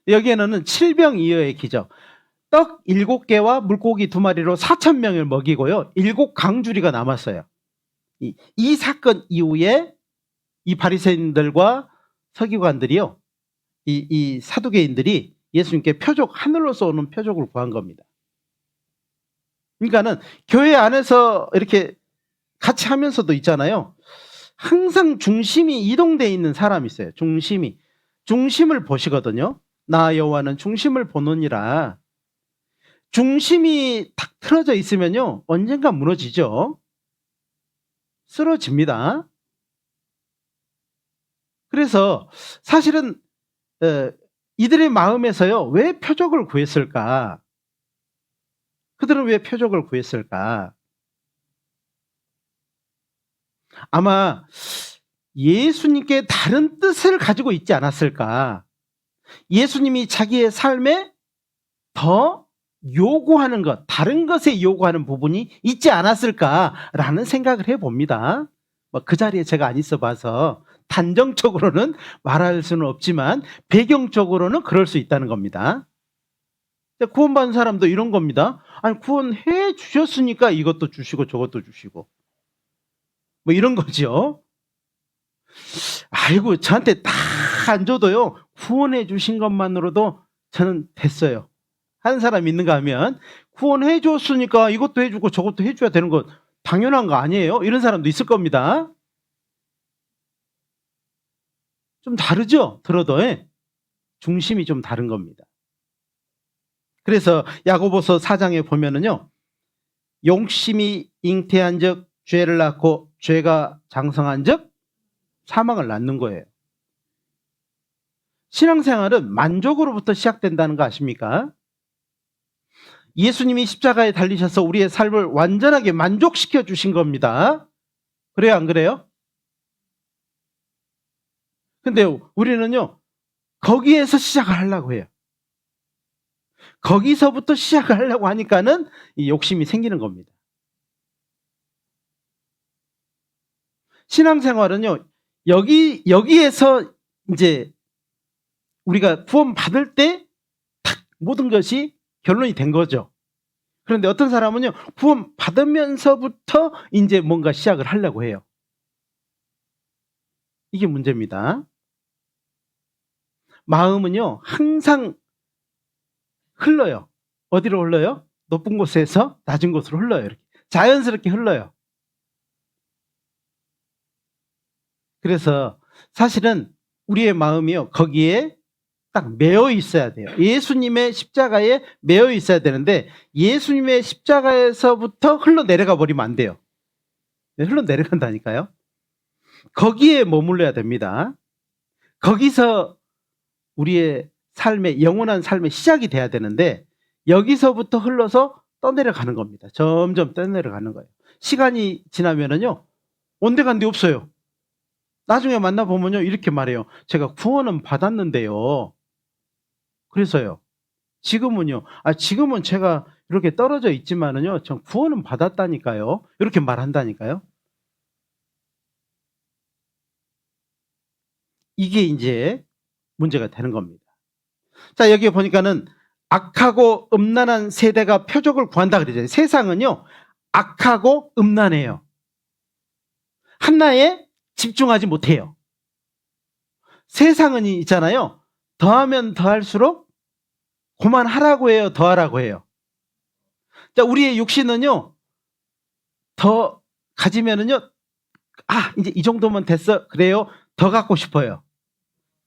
여기에는 칠병이어의 기적. 떡 7개와 물고기 2마리로 4,000명을 먹이고요, 7강주리가 남았어요. 이 사건 이후에 이 바리새인들과 서기관들이요, 이 사두개인들이 예수님께 하늘로서 오는 표적을 구한 겁니다. 그러니까는 교회 안에서 이렇게 같이 하면서도 있잖아요, 항상 중심이 이동되어 있는 사람이 있어요. 중심을 보시거든요. 나 여호와는 중심을 보느니라. 중심이 탁 틀어져 있으면요, 언젠가 무너지죠. 쓰러집니다. 그래서 사실은 이들의 마음에서요, 왜 표적을 구했을까? 그들은 왜 표적을 구했을까? 아마 예수님께 다른 뜻을 가지고 있지 않았을까? 예수님이 자기의 삶에 더 요구하는 것, 다른 것에 요구하는 부분이 있지 않았을까라는 생각을 해봅니다. 그 자리에 제가 안 있어 봐서 단정적으로는 말할 수는 없지만 배경적으로는 그럴 수 있다는 겁니다. 구원받은 사람도 이런 겁니다. 아니, 구원해 주셨으니까 이것도 주시고 저것도 주시고 뭐 이런 거죠. 아이고, 저한테 다 안 줘도요, 구원해 주신 것만으로도 저는 됐어요 하는 사람 있는가 하면, 구원해 줬으니까 이것도 해주고 저것도 해줘야 되는 거 당연한 거 아니에요? 이런 사람도 있을 겁니다. 좀 다르죠? 들어도 중심이 좀 다른 겁니다. 그래서 야고보서 4장에 보면은요, 용심이 잉태한 적 죄를 낳고 죄가 장성한 적 사망을 낳는 거예요. 신앙생활은 만족으로부터 시작된다는 거 아십니까? 예수님이 십자가에 달리셔서 우리의 삶을 완전하게 만족시켜 주신 겁니다. 그래요, 안 그래요? 근데 우리는요, 거기에서 시작을 하려고 해요. 거기서부터 시작을 하려고 하니까는 이 욕심이 생기는 겁니다. 신앙생활은요, 여기에서 이제 우리가 구원 받을 때 탁 모든 것이 결론이 된 거죠. 그런데 어떤 사람은요, 구원 받으면서부터 이제 뭔가 시작을 하려고 해요. 이게 문제입니다. 마음은요, 항상 흘러요. 어디로 흘러요? 높은 곳에서 낮은 곳으로 흘러요. 이렇게 자연스럽게 흘러요. 그래서 사실은 우리의 마음이요, 거기에 딱 매여 있어야 돼요. 예수님의 십자가에 매여 있어야 되는데 예수님의 십자가에서부터 흘러내려가 버리면 안 돼요. 흘러내려간다니까요. 거기에 머물러야 됩니다. 거기서 우리의 삶의 영원한 삶의 시작이 돼야 되는데 여기서부터 흘러서 떠내려가는 겁니다. 점점 떠내려가는 거예요. 시간이 지나면은요, 온데간데 없어요. 나중에 만나보면요, 이렇게 말해요. 제가 구원은 받았는데요. 그래서요, 지금은요, 지금은 제가 이렇게 떨어져 있지만은요, 전 구원은 받았다니까요. 이렇게 말한다니까요. 이게 이제 문제가 되는 겁니다. 자, 여기 보니까는 악하고 음란한 세대가 표적을 구한다 그러잖아요. 세상은요, 악하고 음란해요. 하나에 집중하지 못해요. 세상은 있잖아요, 더하면 더할수록 그만하라고 해요, 더하라고 해요. 자, 우리의 육신은요, 더 가지면은요, 이제 이 정도면 됐어. 그래요. 더 갖고 싶어요.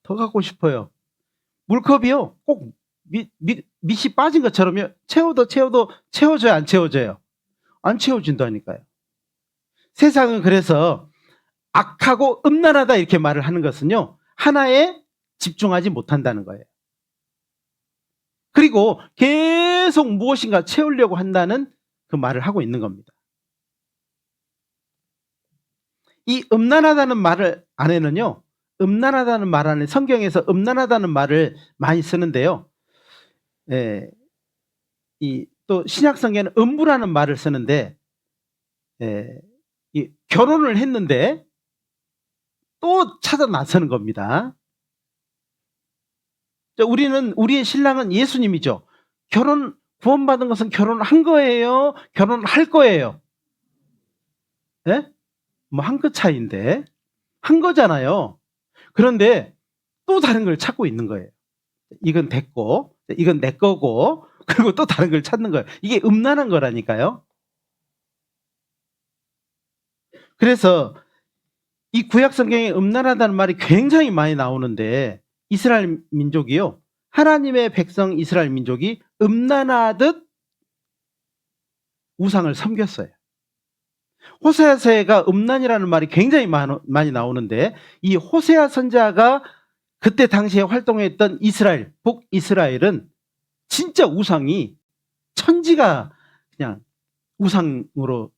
더 갖고 싶어요. 물컵이요, 꼭 밑이 빠진 것처럼요, 채워도 채워져요, 안 채워져요? 안 채워진다니까요. 세상은 그래서 악하고 음란하다 이렇게 말을 하는 것은요, 하나에 집중하지 못한다는 거예요. 그리고 계속 무엇인가 채우려고 한다는 그 말을 하고 있는 겁니다. 이 음란하다는 말을 안에는요, 음란하다는 말 안에 성경에서 음란하다는 말을 많이 쓰는데요. 또 신약 성경에는 음부라는 말을 쓰는데, 결혼을 했는데 또 찾아 나서는 겁니다. 우리의 신랑은 예수님이죠. 구원받은 것은 결혼한 거예요? 결혼할 거예요? 예? 뭐 한 끗 차이인데 한 거잖아요. 그런데 또 다른 걸 찾고 있는 거예요. 이건 됐고, 이건 내 거고, 그리고 또 다른 걸 찾는 거예요. 이게 음란한 거라니까요. 그래서 이 구약 성경에 음란하다는 말이 굉장히 많이 나오는데 이스라엘 민족이요, 하나님의 백성 이스라엘 민족이 음란하듯 우상을 섬겼어요. 호세아서가 음란이라는 말이 굉장히 많이 나오는데 이 호세아 선지자가 그때 당시에 활동했던 이스라엘, 북이스라엘은 진짜 우상이 천지가 그냥 우상으로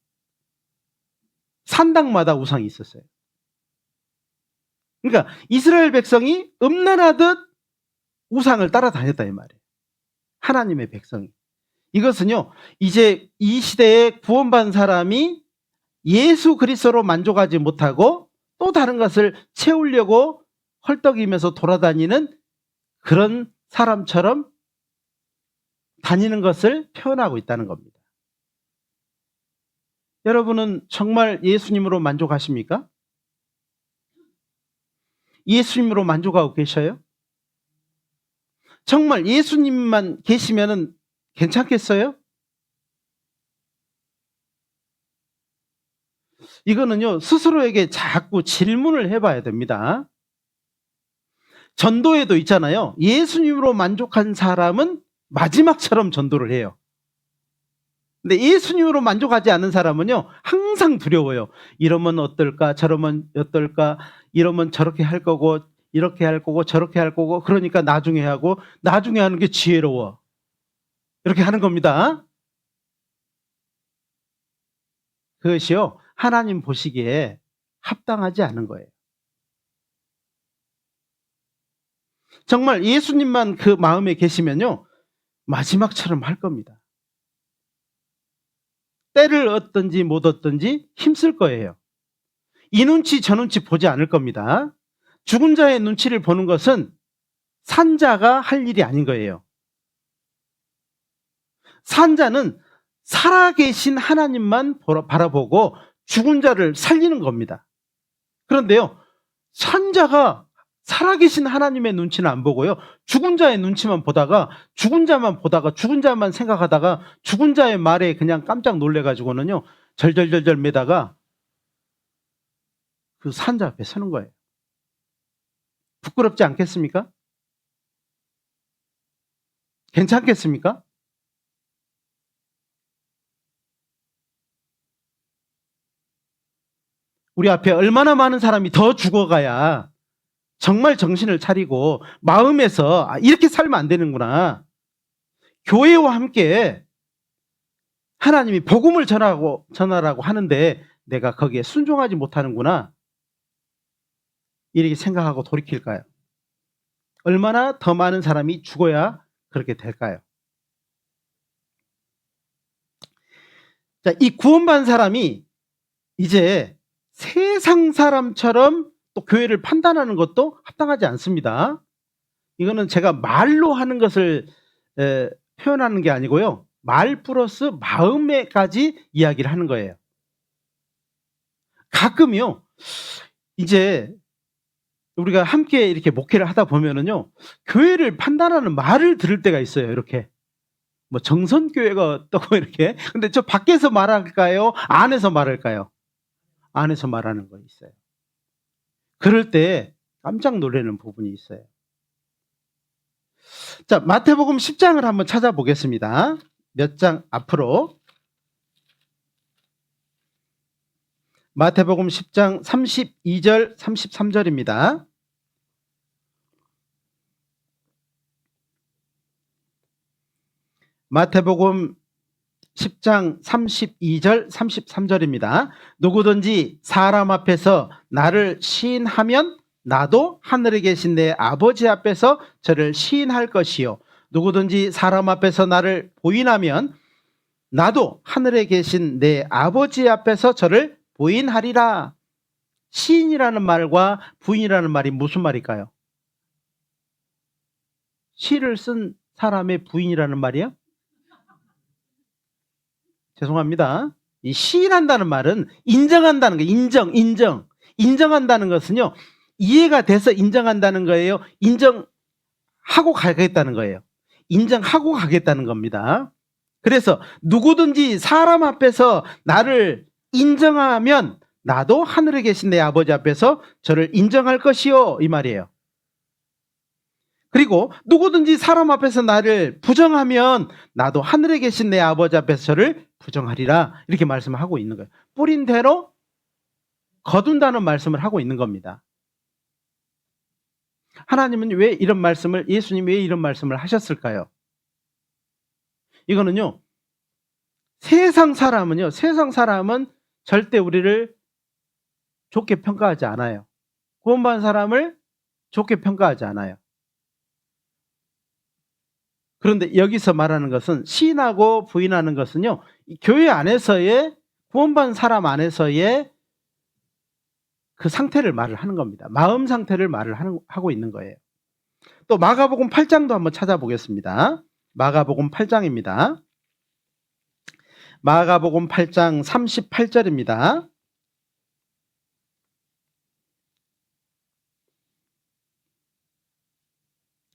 산당마다 우상이 있었어요. 그러니까 이스라엘 백성이 음란하듯 우상을 따라다녔다 이 말이에요. 하나님의 백성이. 이것은요, 이제 이 시대에 구원받은 사람이 예수 그리스도로 만족하지 못하고 또 다른 것을 채우려고 헐떡이면서 돌아다니는 그런 사람처럼 다니는 것을 표현하고 있다는 겁니다. 여러분은 정말 예수님으로 만족하십니까? 예수님으로 만족하고 계셔요? 정말 예수님만 계시면 괜찮겠어요? 이거는요, 스스로에게 자꾸 질문을 해봐야 됩니다. 전도에도 있잖아요. 예수님으로 만족한 사람은 마지막처럼 전도를 해요. 근데 예수님으로 만족하지 않는 사람은요, 항상 두려워요. 이러면 어떨까, 저러면 어떨까, 이러면 저렇게 할 거고, 이렇게 할 거고, 저렇게 할 거고, 그러니까 나중에 하고, 나중에 하는 게 지혜로워. 이렇게 하는 겁니다. 그것이요, 하나님 보시기에 합당하지 않은 거예요. 정말 예수님만 그 마음에 계시면요, 마지막처럼 할 겁니다. 때를 얻든지 못 얻든지 힘쓸 거예요. 이 눈치 저 눈치 보지 않을 겁니다. 죽은 자의 눈치를 보는 것은 산자가 할 일이 아닌 거예요. 산자는 살아계신 하나님만 바라보고 죽은 자를 살리는 겁니다. 그런데요, 산자가 살아계신 하나님의 눈치는 안 보고요. 죽은 자의 눈치만 보다가 죽은 자만 생각하다가 죽은 자의 말에 그냥 깜짝 놀래가지고는요. 절절절절 매다가 그 산자 앞에 서는 거예요. 부끄럽지 않겠습니까? 괜찮겠습니까? 우리 앞에 얼마나 많은 사람이 더 죽어가야 정말 정신을 차리고 마음에서 이렇게 살면 안 되는구나. 교회와 함께 하나님이 복음을 전하라고 하는데 내가 거기에 순종하지 못하는구나. 이렇게 생각하고 돌이킬까요? 얼마나 더 많은 사람이 죽어야 그렇게 될까요? 자, 이 구원받은 사람이 이제 세상 사람처럼 또 교회를 판단하는 것도 합당하지 않습니다. 이거는 제가 말로 하는 것을 표현하는 게 아니고요. 말 플러스 마음에까지 이야기를 하는 거예요. 가끔요, 이제 우리가 함께 이렇게 목회를 하다 보면은요, 교회를 판단하는 말을 들을 때가 있어요. 이렇게 뭐 정선교회가 어떻고 이렇게. 근데 저 밖에서 말할까요? 안에서 말할까요? 안에서 말하는 거 있어요. 그럴 때 깜짝 놀라는 부분이 있어요. 자, 마태복음 10장을 한번 찾아보겠습니다. 몇 장 앞으로. 마태복음 10장 32절, 33절입니다. 마태복음 10장 32절, 33절입니다. 누구든지 사람 앞에서 나를 시인하면 나도 하늘에 계신 내 아버지 앞에서 저를 시인할 것이요. 누구든지 사람 앞에서 나를 부인하면 나도 하늘에 계신 내 아버지 앞에서 저를 부인하리라. 시인이라는 말과 부인이라는 말이 무슨 말일까요? 시를 쓴 사람의 부인이라는 말이요? 죄송합니다. 이 시인한다는 말은 인정한다는 거예요. 인정한다는 것은요, 이해가 돼서 인정한다는 거예요. 인정하고 가겠다는 거예요. 인정하고 가겠다는 겁니다. 그래서 누구든지 사람 앞에서 나를 인정하면 나도 하늘에 계신 내 아버지 앞에서 저를 인정할 것이요, 이 말이에요. 그리고 누구든지 사람 앞에서 나를 부정하면 나도 하늘에 계신 내 아버지 앞에서 저를 부정하리라. 이렇게 말씀을 하고 있는 거예요. 뿌린 대로 거둔다는 말씀을 하고 있는 겁니다. 하나님은 왜 이런 말씀을, 예수님이 왜 이런 말씀을 하셨을까요? 이거는요, 세상 사람은 절대 우리를 좋게 평가하지 않아요. 구원받은 사람을 좋게 평가하지 않아요. 그런데 여기서 말하는 것은 시인하고 부인하는 것은요, 교회 안에서의, 구원받은 사람 안에서의 그 상태를 말을 하는 겁니다. 마음 상태를 하고 있는 거예요. 또 마가복음 8장도 한번 찾아보겠습니다. 마가복음 8장입니다. 마가복음 8장 38절입니다.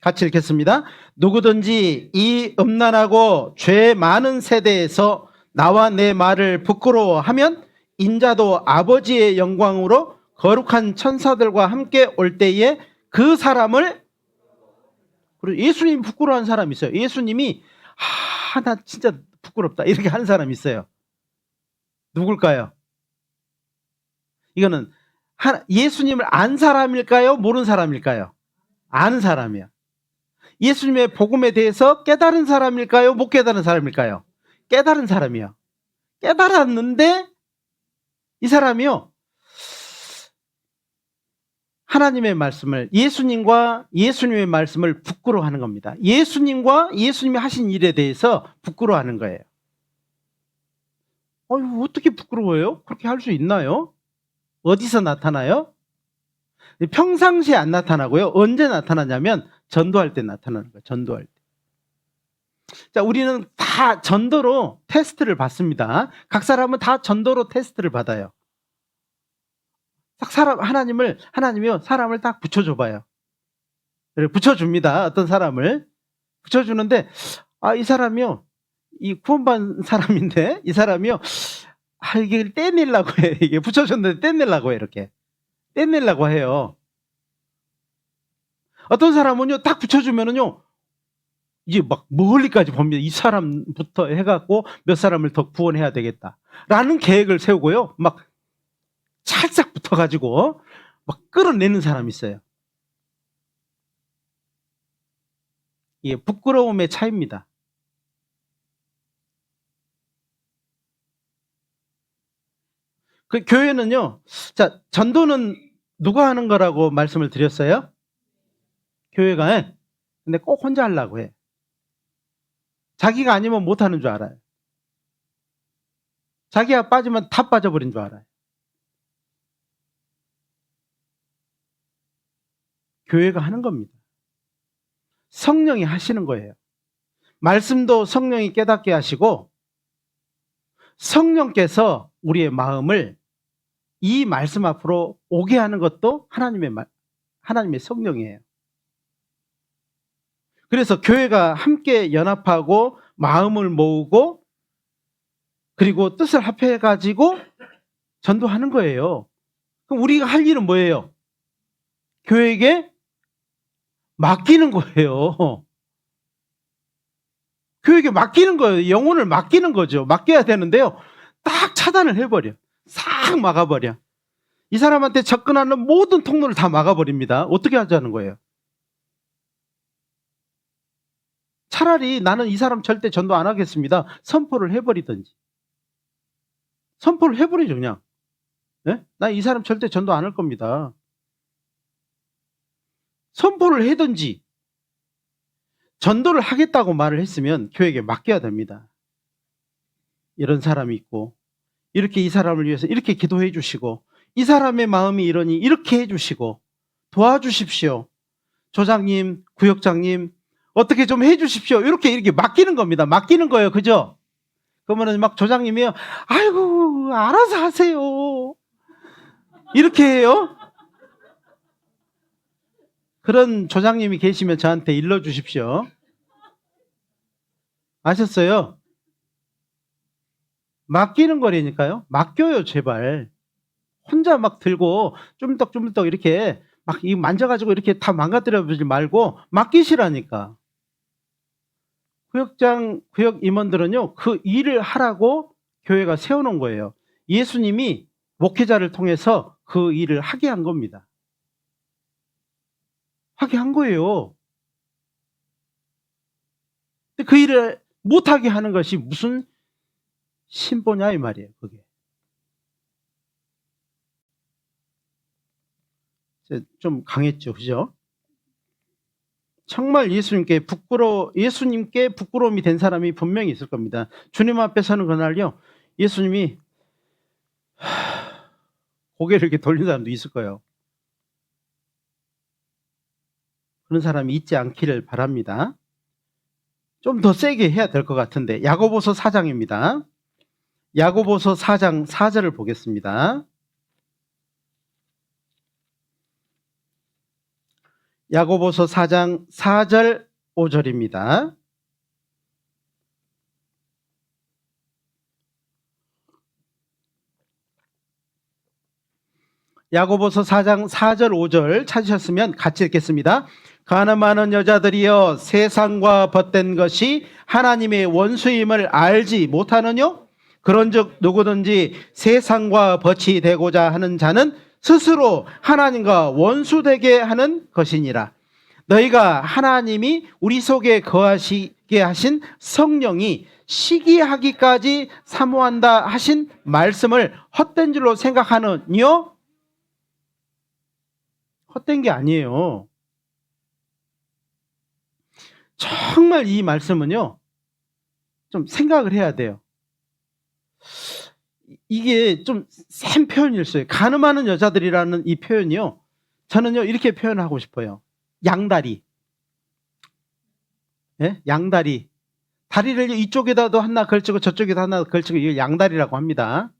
같이 읽겠습니다. 누구든지 이 음란하고 죄 많은 세대에서 나와 내 말을 부끄러워하면 인자도 아버지의 영광으로 거룩한 천사들과 함께 올 때에 그 사람을, 그리고 예수님 부끄러워하는 사람이 있어요. 예수님이 나 진짜 부끄럽다 이렇게 하는 사람이 있어요. 누굴까요? 이거는 예수님을 안 사람일까요? 모르는 사람일까요? 아는 사람이요. 예수님의 복음에 대해서 깨달은 사람일까요? 못 깨달은 사람일까요? 깨달은 사람이요. 깨달았는데 이 사람이요, 하나님의 말씀을, 예수님의 말씀을 부끄러워하는 겁니다. 예수님이 하신 일에 대해서 부끄러워하는 거예요. 어떻게 부끄러워요? 그렇게 할 수 있나요? 어디서 나타나요? 평상시에 안 나타나고요. 언제 나타나냐면 전도할 때 나타나는 거예요. 전도할 때. 자, 우리는 다 전도로 테스트를 받습니다. 각 사람은 다 전도로 테스트를 받아요. 딱 하나님이요, 사람을 딱 붙여줘봐요. 그래, 붙여줍니다. 어떤 사람을. 붙여주는데, 이 사람이요, 이 구원받은 사람인데, 이 사람이요, 이게 떼내려고 해. 이게 붙여줬는데 떼내려고 해, 이렇게. 떼내려고 해요. 어떤 사람은요, 딱 붙여주면은요, 이제 막 멀리까지 봅니다. 이 사람부터 해갖고 몇 사람을 더 구원해야 되겠다. 라는 계획을 세우고요, 막 찰싹 붙어가지고 막 끌어내는 사람이 있어요. 이게 부끄러움의 차이입니다. 그 교회는요, 자, 전도는 누가 하는 거라고 말씀을 드렸어요? 교회가 해. 근데 꼭 혼자 하려고 해. 자기가 아니면 못하는 줄 알아요. 자기가 빠지면 다 빠져버린 줄 알아요. 교회가 하는 겁니다. 성령이 하시는 거예요. 말씀도 성령이 깨닫게 하시고, 성령께서 우리의 마음을 이 말씀 앞으로 오게 하는 것도 하나님의 성령이에요. 그래서 교회가 함께 연합하고 마음을 모으고 그리고 뜻을 합해가지고 전도하는 거예요. 그럼 우리가 할 일은 뭐예요? 교회에게 맡기는 거예요. 교회에게 맡기는 거예요. 영혼을 맡기는 거죠. 맡겨야 되는데요, 딱 차단을 해버려. 싹 막아버려. 이 사람한테 접근하는 모든 통로를 다 막아버립니다. 어떻게 하자는 거예요? 차라리 나는 이 사람 절대 전도 안 하겠습니다. 선포를 해버리든지. 선포를 해버리죠, 그냥. 네? 나 이 사람 절대 전도 안 할 겁니다. 선포를 하든지, 전도를 하겠다고 말을 했으면 교회에게 맡겨야 됩니다. 이런 사람이 있고, 이렇게 이 사람을 위해서 이렇게 기도해 주시고, 이 사람의 마음이 이러니 이렇게 해 주시고, 도와주십시오. 조장님, 구역장님, 어떻게 좀 해 주십시오. 이렇게 맡기는 겁니다. 맡기는 거예요. 그죠? 그러면은 막 조장님이요, 아이고, 알아서 하세요. 이렇게 해요. 그런 조장님이 계시면 저한테 일러주십시오. 아셨어요? 맡기는 거라니까요. 맡겨요, 제발. 혼자 막 들고 쫌떡쫌떡 이렇게 막 만져가지고 이렇게 다 망가뜨려보지 말고 맡기시라니까. 구역 임원들은요, 그 일을 하라고 교회가 세워놓은 거예요. 예수님이 목회자를 통해서 그 일을 하게 한 겁니다. 하게 한 거예요. 근데 그 일을 못하게 하는 것이 무슨 신보냐 이 말이에요. 그게 좀 강했죠, 그죠? 정말 예수님께 부끄러움이 된 사람이 분명히 있을 겁니다. 주님 앞에 서는 그날요, 예수님이 고개를 이렇게 돌린 사람도 있을 거예요. 그런 사람이 있지 않기를 바랍니다. 좀 더 세게 해야 될 것 같은데, 야고보서 4장입니다. 야고보서 4장 4절을 보겠습니다. 야고보서 4장 4절 5절입니다. 야고보서 4장 4절 5절 찾으셨으면 같이 읽겠습니다. 가늠하는 여자들이여, 세상과 벗된 것이 하나님의 원수임을 알지 못하느뇨? 그런즉 누구든지 세상과 벗이 되고자 하는 자는 스스로 하나님과 원수되게 하는 것이니라. 너희가 하나님이 우리 속에 거하시게 하신 성령이 시기하기까지 사모한다 하신 말씀을 헛된 줄로 생각하느뇨? 헛된 게 아니에요. 정말 이 말씀은요, 좀 생각을 해야 돼요. 이게 좀 센 표현일수요. 가늠하는 여자들이라는 이 표현이요, 저는요 이렇게 표현하고 싶어요. 양다리. 예? 양다리. 다리를 이쪽에다도 하나 걸치고 저쪽에도 하나 걸치고 이걸 양다리라고 합니다.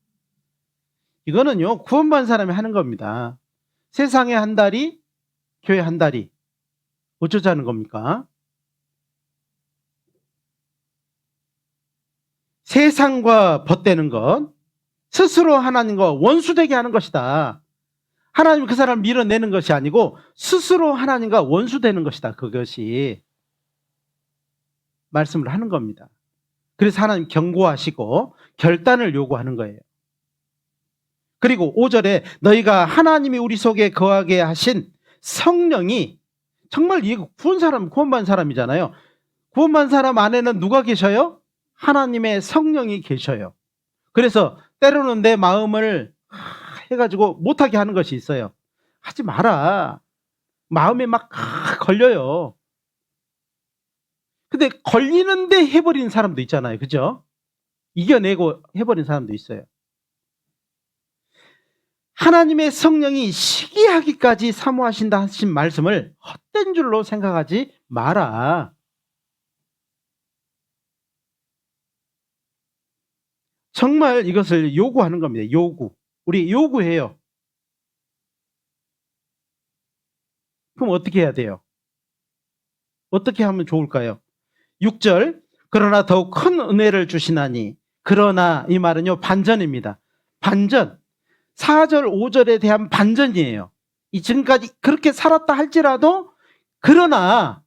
이거는요, 구원받은 사람이 하는 겁니다. 세상에 한 다리, 교회 한 다리. 어쩌자는 겁니까? 세상과 벗대는 것, 스스로 하나님과 원수되게 하는 것이다. 하나님 그 사람을 밀어내는 것이 아니고 스스로 하나님과 원수되는 것이다. 그것이 말씀을 하는 겁니다. 그래서 하나님 경고하시고 결단을 요구하는 거예요. 그리고 5절에 너희가 하나님이 우리 속에 거하게 하신 성령이, 정말 이 구원받은 사람이잖아요. 구원받은 사람 안에는 누가 계셔요? 하나님의 성령이 계셔요. 그래서 때로는 내 마음을 해가지고 못하게 하는 것이 있어요. 하지 마라. 마음에 막 걸려요. 근데 걸리는데 해버리는 사람도 있잖아요. 그죠? 이겨내고 해버린 사람도 있어요. 하나님의 성령이 시기하기까지 사모하신다 하신 말씀을 헛된 줄로 생각하지 마라. 정말 이것을 요구하는 겁니다. 요구. 우리 요구해요. 그럼 어떻게 해야 돼요? 어떻게 하면 좋을까요? 6절, 그러나 더욱 큰 은혜를 주시나니. 그러나 이 말은요, 반전입니다. 반전. 4절, 5절에 대한 반전이에요. 지금까지 그렇게 살았다 할지라도 그러나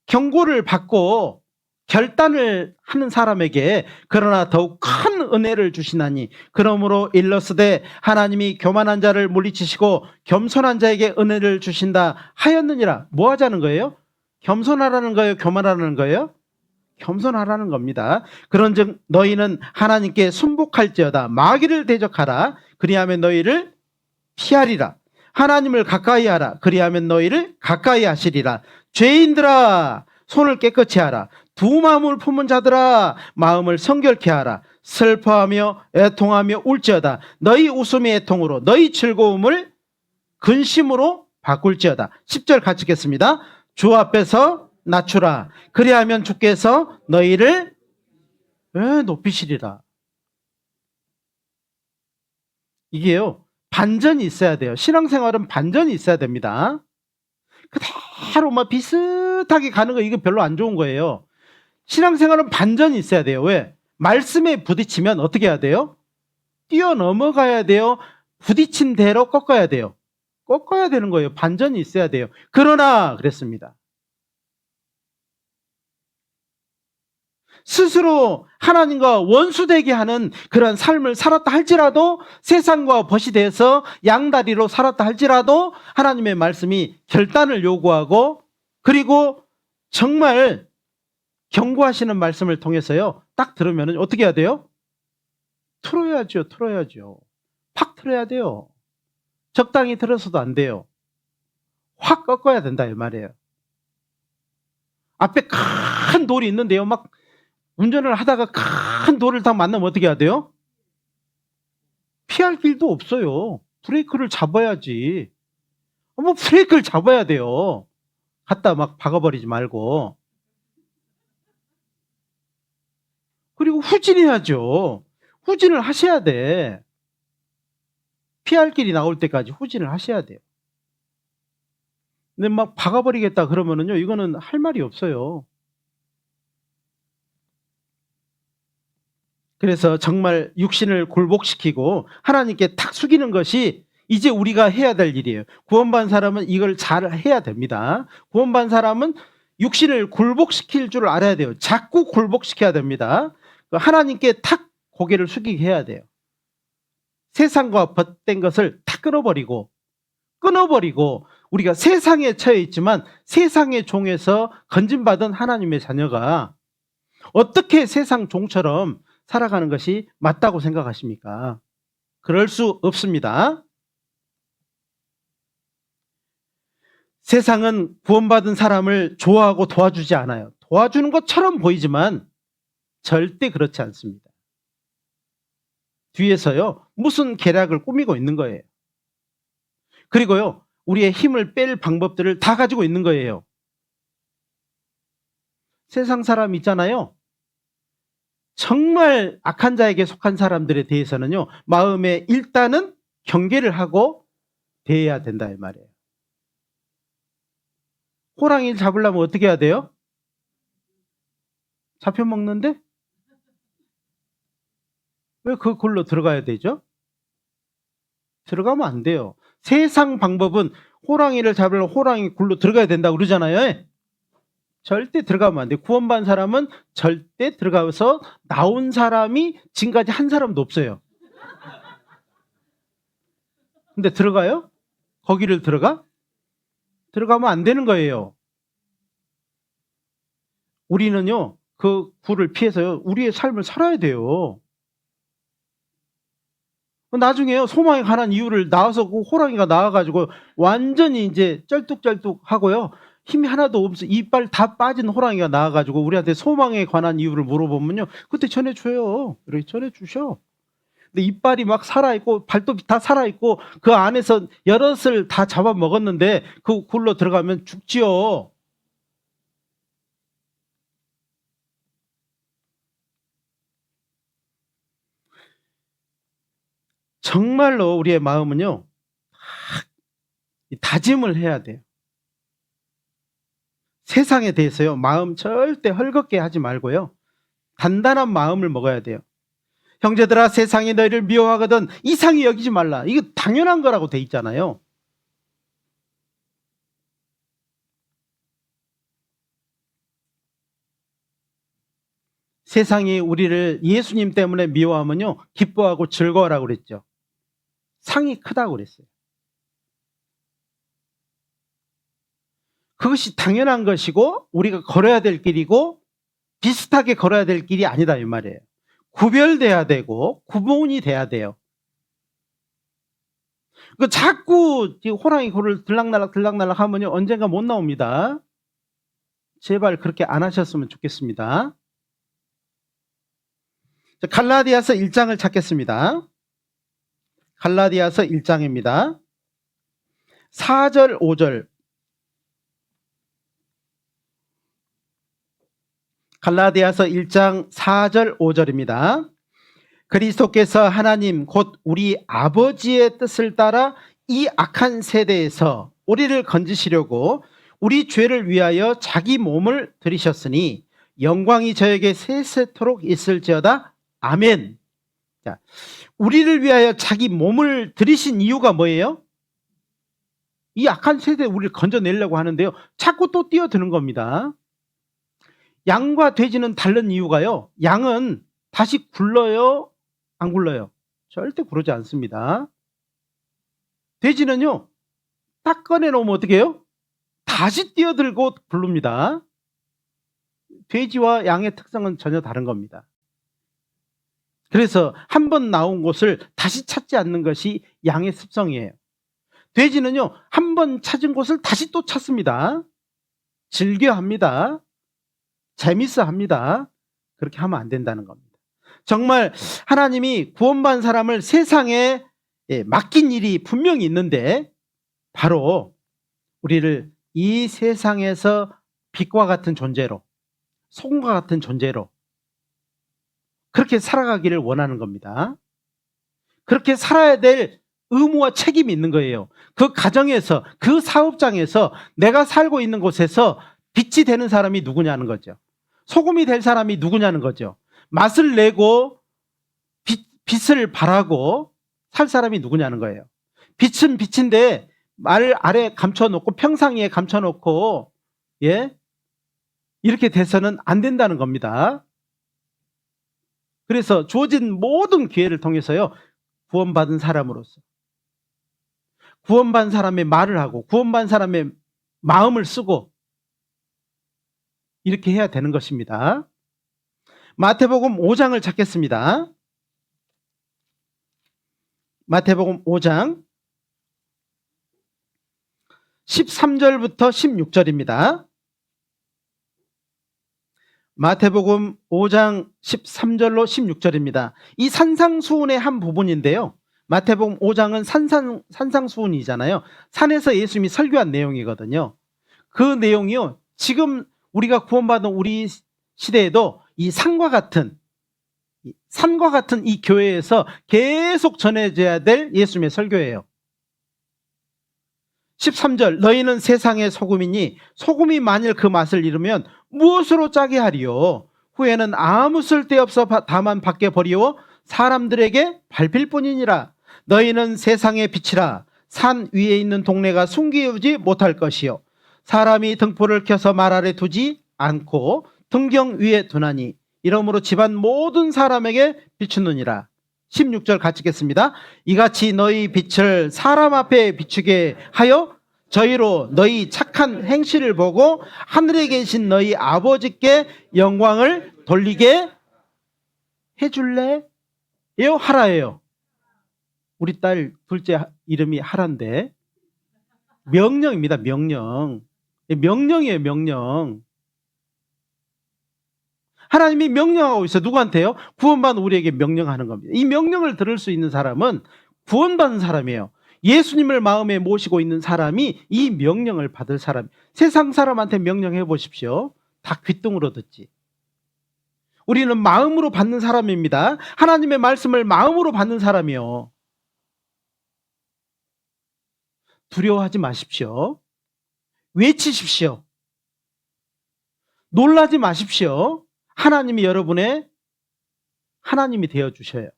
경고를 받고 결단을 하는 사람에게 그러나 더욱 큰 은혜를 주시나니 그러므로 일러스되 하나님이 교만한 자를 물리치시고 겸손한 자에게 은혜를 주신다 하였느니라. 뭐 하자는 거예요? 겸손하라는 거예요? 교만하라는 거예요? 겸손하라는 겁니다. 그런즉 너희는 하나님께 순복할지어다. 마귀를 대적하라. 그리하면 너희를 피하리라. 하나님을 가까이 하라. 그리하면 너희를 가까이 하시리라. 죄인들아 손을 깨끗이 하라. 두 마음을 품은 자들아 마음을 성결케 하라. 슬퍼하며 애통하며 울지어다. 너희 웃음의 애통으로 너희 즐거움을 근심으로 바꿀지어다. 10절 같이 읽겠습니다. 주 앞에서 낮추라. 그리하면 주께서 너희를 높이시리라. 이게요, 반전이 있어야 돼요. 신앙생활은 반전이 있어야 됩니다. 그대로 막 비슷하게 가는 거, 이거 별로 안 좋은 거예요. 신앙생활은 반전이 있어야 돼요. 왜? 말씀에 부딪히면 어떻게 해야 돼요? 뛰어넘어가야 돼요. 부딪힌 대로 꺾어야 돼요. 꺾어야 되는 거예요. 반전이 있어야 돼요. 그러나 그랬습니다. 스스로 하나님과 원수되게 하는 그런 삶을 살았다 할지라도, 세상과 벗이 돼서 양다리로 살았다 할지라도 하나님의 말씀이 결단을 요구하고, 그리고 정말 경고하시는 말씀을 통해서요, 딱 들으면 어떻게 해야 돼요? 틀어야죠. 팍 틀어야 돼요. 적당히 들어서도 안 돼요. 확 꺾어야 된다 이 말이에요. 앞에 큰 돌이 있는데요, 막 운전을 하다가 큰 돌을 딱 만나면 어떻게 해야 돼요? 피할 길도 없어요. 브레이크를 잡아야지. 뭐 브레이크를 잡아야 돼요. 갖다 막 박아버리지 말고. 그리고 후진해야죠. 후진을 하셔야 돼. 피할 길이 나올 때까지 후진을 하셔야 돼요. 근데 막 박아버리겠다 그러면은요, 이거는 할 말이 없어요. 그래서 정말 육신을 굴복시키고 하나님께 탁 숙이는 것이 이제 우리가 해야 될 일이에요. 구원받은 사람은 이걸 잘 해야 됩니다. 구원받은 사람은 육신을 굴복시킬 줄 알아야 돼요. 자꾸 굴복시켜야 됩니다. 하나님께 탁 고개를 숙이게 해야 돼요. 세상과 벗된 것을 탁 끊어버리고 우리가 세상에 처해 있지만 세상의 종에서 건진받은 하나님의 자녀가 어떻게 세상 종처럼 살아가는 것이 맞다고 생각하십니까? 그럴 수 없습니다. 세상은 구원받은 사람을 좋아하고 도와주지 않아요. 도와주는 것처럼 보이지만 절대 그렇지 않습니다. 뒤에서요, 무슨 계략을 꾸미고 있는 거예요. 그리고요, 우리의 힘을 뺄 방법들을 다 가지고 있는 거예요. 세상 사람 있잖아요. 정말 악한 자에게 속한 사람들에 대해서는요, 마음에 일단은 경계를 하고 대해야 된다 이 말이에요. 호랑이를 잡으려면 어떻게 해야 돼요? 잡혀먹는데? 왜 그걸로 들어가야 되죠? 들어가면 안 돼요. 세상 방법은 호랑이를 잡으려면 호랑이 굴로 들어가야 된다고 그러잖아요. 절대 들어가면 안 돼요. 구원받은 사람은 절대 들어가서 나온 사람이 지금까지 한 사람도 없어요. 근데 들어가요? 거기를 들어가? 들어가면 안 되는 거예요. 우리는요, 그 굴을 피해서요, 우리의 삶을 살아야 돼요. 나중에요, 소망에 관한 이유를 나와서 그 호랑이가 나와가지고 완전히 이제 쩔뚝쩔뚝 하고요, 힘이 하나도 없어, 이빨 다 빠진 호랑이가 나와가지고 우리한테 소망에 관한 이유를 물어보면요, 그때 전해줘요. 이렇게 전해주셔. 근데 이빨이 막 살아있고 발톱이 다 살아있고 그 안에서 여럿을 다 잡아먹었는데 그 굴로 들어가면 죽지요. 정말로 우리의 마음은요, 다짐을 해야 돼요. 세상에 대해서요, 마음 절대 헐겁게 하지 말고요, 단단한 마음을 먹어야 돼요. 형제들아, 세상이 너희를 미워하거든 이상히 여기지 말라. 이거 당연한 거라고 돼 있잖아요. 세상이 우리를 예수님 때문에 미워하면요, 기뻐하고 즐거워라고 그랬죠. 상이 크다고 그랬어요. 그것이 당연한 것이고 우리가 걸어야 될 길이고 비슷하게 걸어야 될 길이 아니다 이 말이에요. 구별돼야 되고 구분이 돼야 돼요. 그 자꾸 호랑이 굴을 들락날락 하면요, 언젠가 못 나옵니다. 제발 그렇게 안 하셨으면 좋겠습니다. 갈라디아서 1장을 찾겠습니다. 갈라디아서 1장입니다. 4절 5절. 갈라디아서 1장 4절 5절입니다. 그리스도께서 하나님 곧 우리 아버지의 뜻을 따라 이 악한 세대에서 우리를 건지시려고 우리 죄를 위하여 자기 몸을 들이셨으니 영광이 저에게 세세토록 있을지어다. 아멘. 자, 우리를 위하여 자기 몸을 들이신 이유가 뭐예요? 이 악한 세대에 우리를 건져내려고 하는데요, 자꾸 또 뛰어드는 겁니다. 양과 돼지는 다른 이유가요, 양은 다시 굴러요, 안 굴러요? 절대 굴르지 않습니다. 돼지는요, 딱 꺼내놓으면 어떻게 해요? 다시 뛰어들고 굴릅니다. 돼지와 양의 특성은 전혀 다른 겁니다. 그래서 한 번 나온 곳을 다시 찾지 않는 것이 양의 습성이에요. 돼지는요, 한 번 찾은 곳을 다시 또 찾습니다. 즐겨합니다. 재밌어합니다. 그렇게 하면 안 된다는 겁니다. 정말 하나님이 구원받은 사람을 세상에 맡긴 일이 분명히 있는데, 바로 우리를 이 세상에서 빛과 같은 존재로, 소금과 같은 존재로 그렇게 살아가기를 원하는 겁니다. 그렇게 살아야 될 의무와 책임이 있는 거예요. 그 가정에서, 그 사업장에서, 내가 살고 있는 곳에서 빛이 되는 사람이 누구냐는 거죠. 소금이 될 사람이 누구냐는 거죠. 맛을 내고 빛을 발하고 살 사람이 누구냐는 거예요. 빛은 빛인데 말 아래 감춰놓고 평상 위에 감춰놓고 이렇게 돼서는 안 된다는 겁니다. 그래서 주어진 모든 기회를 통해서요, 구원받은 사람으로서 구원받은 사람의 말을 하고 구원받은 사람의 마음을 쓰고 이렇게 해야 되는 것입니다. 마태복음 5장을 찾겠습니다. 마태복음 5장 13절부터 16절입니다. 마태복음 5장 13절로 16절입니다. 이 산상수훈의 한 부분인데요, 마태복음 5장은 산상수훈이잖아요. 산에서 예수님이 설교한 내용이거든요. 그 내용이요, 지금 우리가 구원받은 우리 시대에도 이 산과 같은 산과 같은 이 교회에서 계속 전해져야 될 예수님의 설교예요. 13절, 너희는 세상의 소금이니 소금이 만일 그 맛을 잃으면 무엇으로 짜게 하리요? 후에는 아무 쓸데없어 다만 밖에 버리워 사람들에게 밟힐 뿐이니라. 너희는 세상의 빛이라. 산 위에 있는 동네가 숨기지 못할 것이요, 사람이 등불을 켜서 말 아래 두지 않고 등경 위에 두나니 이러므로 집안 모든 사람에게 비추느니라. 16절 같이 읽겠습니다. 이같이 너희 빛을 사람 앞에 비추게 하여 저희로 너희 착한 행실을 보고 하늘에 계신 너희 아버지께 영광을 돌리게 해줄래? 요 하라예요. 우리 딸 둘째 이름이 하란데 명령입니다. 명령이에요. 명령. 하나님이 명령하고 있어요. 누구한테요? 구원받은 우리에게 명령하는 겁니다. 이 명령을 들을 수 있는 사람은 구원받은 사람이에요. 예수님을 마음에 모시고 있는 사람이 이 명령을 받을 사람. 세상 사람한테 명령해 보십시오. 다 귓등으로 듣지. 우리는 마음으로 받는 사람입니다. 하나님의 말씀을 마음으로 받는 사람이요. 두려워하지 마십시오. 외치십시오. 놀라지 마십시오. 하나님이 여러분의 하나님이 되어주셔요.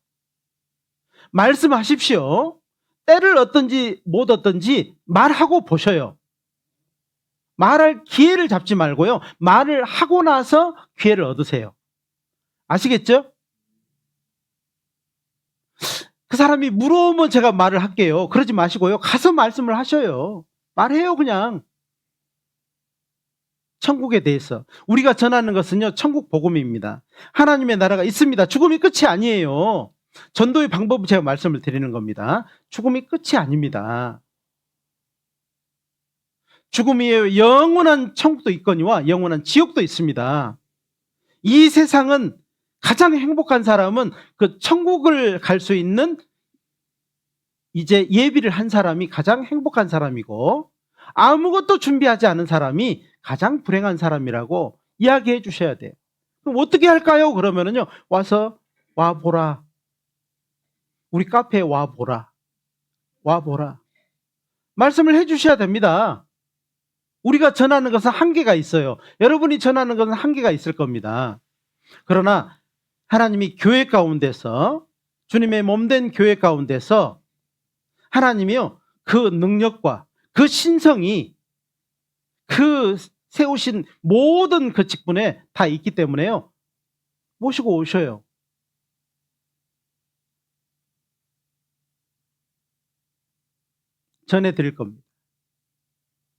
말씀하십시오. 때를 얻든지 못 얻든지 말하고 보셔요. 말할 기회를 잡지 말고요, 말을 하고 나서 기회를 얻으세요. 아시겠죠? 그 사람이 물어오면 제가 말을 할게요. 그러지 마시고요, 가서 말씀을 하셔요. 말해요. 그냥 천국에 대해서 우리가 전하는 것은요, 천국 복음입니다. 하나님의 나라가 있습니다. 죽음이 끝이 아니에요. 전도의 방법을 제가 말씀을 드리는 겁니다. 죽음이 끝이 아닙니다. 죽음이 영원한 천국도 있거니와 영원한 지옥도 있습니다. 이 세상은 가장 행복한 사람은 그 천국을 갈 수 있는 이제 예비를 한 사람이 가장 행복한 사람이고, 아무것도 준비하지 않은 사람이 가장 불행한 사람이라고 이야기해 주셔야 돼요. 그럼 어떻게 할까요? 그러면은요, 와서 와보라. 우리 카페에 와보라. 와보라. 말씀을 해 주셔야 됩니다. 우리가 전하는 것은 한계가 있어요. 여러분이 전하는 것은 한계가 있을 겁니다. 그러나 하나님이 교회 가운데서, 주님의 몸된 교회 가운데서 하나님이요, 그 능력과 그 신성이 그 세우신 모든 그 직분에 다 있기 때문에요, 모시고 오셔요. 전해드릴 겁니다.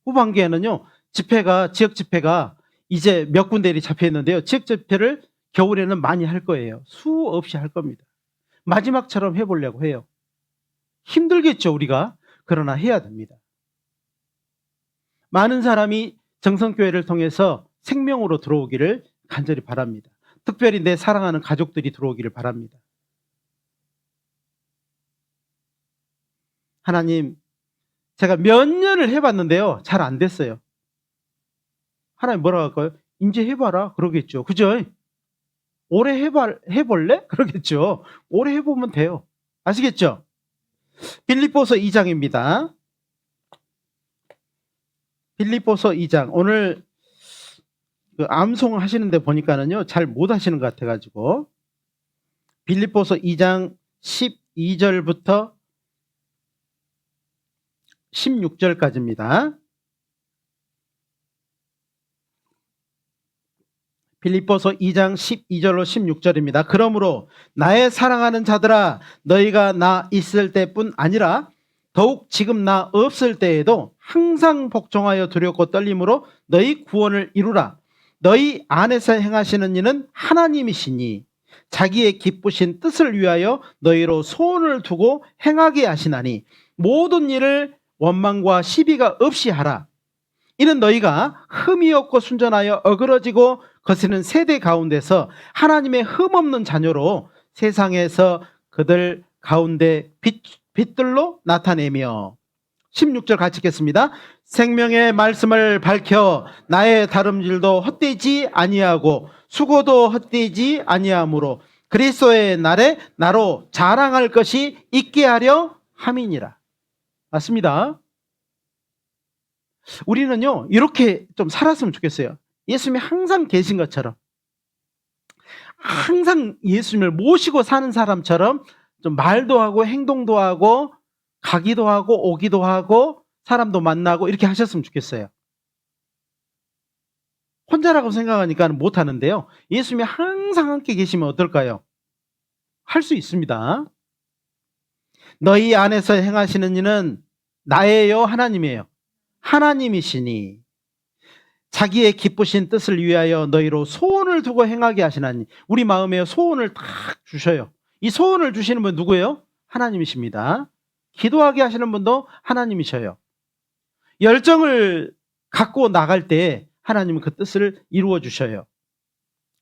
후반기에는요, 지역 집회가 이제 몇 군데 잡혀 있는데요, 지역 집회를 겨울에는 많이 할 거예요. 수없이 할 겁니다. 마지막처럼 해보려고 해요. 힘들겠죠, 우리가. 그러나 해야 됩니다. 많은 사람이 정성교회를 통해서 생명으로 들어오기를 간절히 바랍니다. 특별히 내 사랑하는 가족들이 들어오기를 바랍니다. 하나님, 제가 몇 년을 해봤는데요, 잘 안 됐어요. 하나님 뭐라고 할까요? 이제 해봐라 그러겠죠. 그죠? 오래 해볼래? 그러겠죠. 오래 해보면 돼요. 아시겠죠? 빌립보서 2장입니다. 빌립보서 2장. 오늘 그 암송 하시는데 보니까는요, 잘 못 하시는 것 같아가지고. 빌립보서 2장 12절부터 16절까지입니다. 빌립보서 2장 12절로 16절입니다. 그러므로 나의 사랑하는 자들아, 너희가 나 있을 때뿐 아니라 더욱 지금 나 없을 때에도 항상 복종하여 두렵고 떨림으로 너희 구원을 이루라. 너희 안에서 행하시는 이는 하나님이시니 자기의 기쁘신 뜻을 위하여 너희로 소원을 두고 행하게 하시나니 모든 일을 원망과 시비가 없이 하라. 이는 너희가 흠이 없고 순전하여 어그러지고 거스는 세대 가운데서 하나님의 흠 없는 자녀로 세상에서 그들 가운데 빛들로 나타내며. 16절 같이 읽겠습니다. 생명의 말씀을 밝혀 나의 다름질도 헛되지 아니하고 수고도 헛되지 아니하므로 그리스도의 날에 나로 자랑할 것이 있게 하려 함이니라. 맞습니다. 우리는요, 이렇게 좀 살았으면 좋겠어요. 예수님이 항상 계신 것처럼, 항상 예수님을 모시고 사는 사람처럼 좀 말도 하고 행동도 하고 가기도 하고 오기도 하고 사람도 만나고 이렇게 하셨으면 좋겠어요. 혼자라고 생각하니까 못 하는데요. 예수님이 항상 함께 계시면 어떨까요? 할 수 있습니다. 너희 안에서 행하시는 이는 나예요, 하나님이에요? 하나님이시니 자기의 기쁘신 뜻을 위하여 너희로 소원을 두고 행하게 하시나니. 우리 마음에 소원을 딱 주셔요. 이 소원을 주시는 분 누구예요? 하나님이십니다. 기도하게 하시는 분도 하나님이셔요. 열정을 갖고 나갈 때 하나님은 그 뜻을 이루어 주셔요.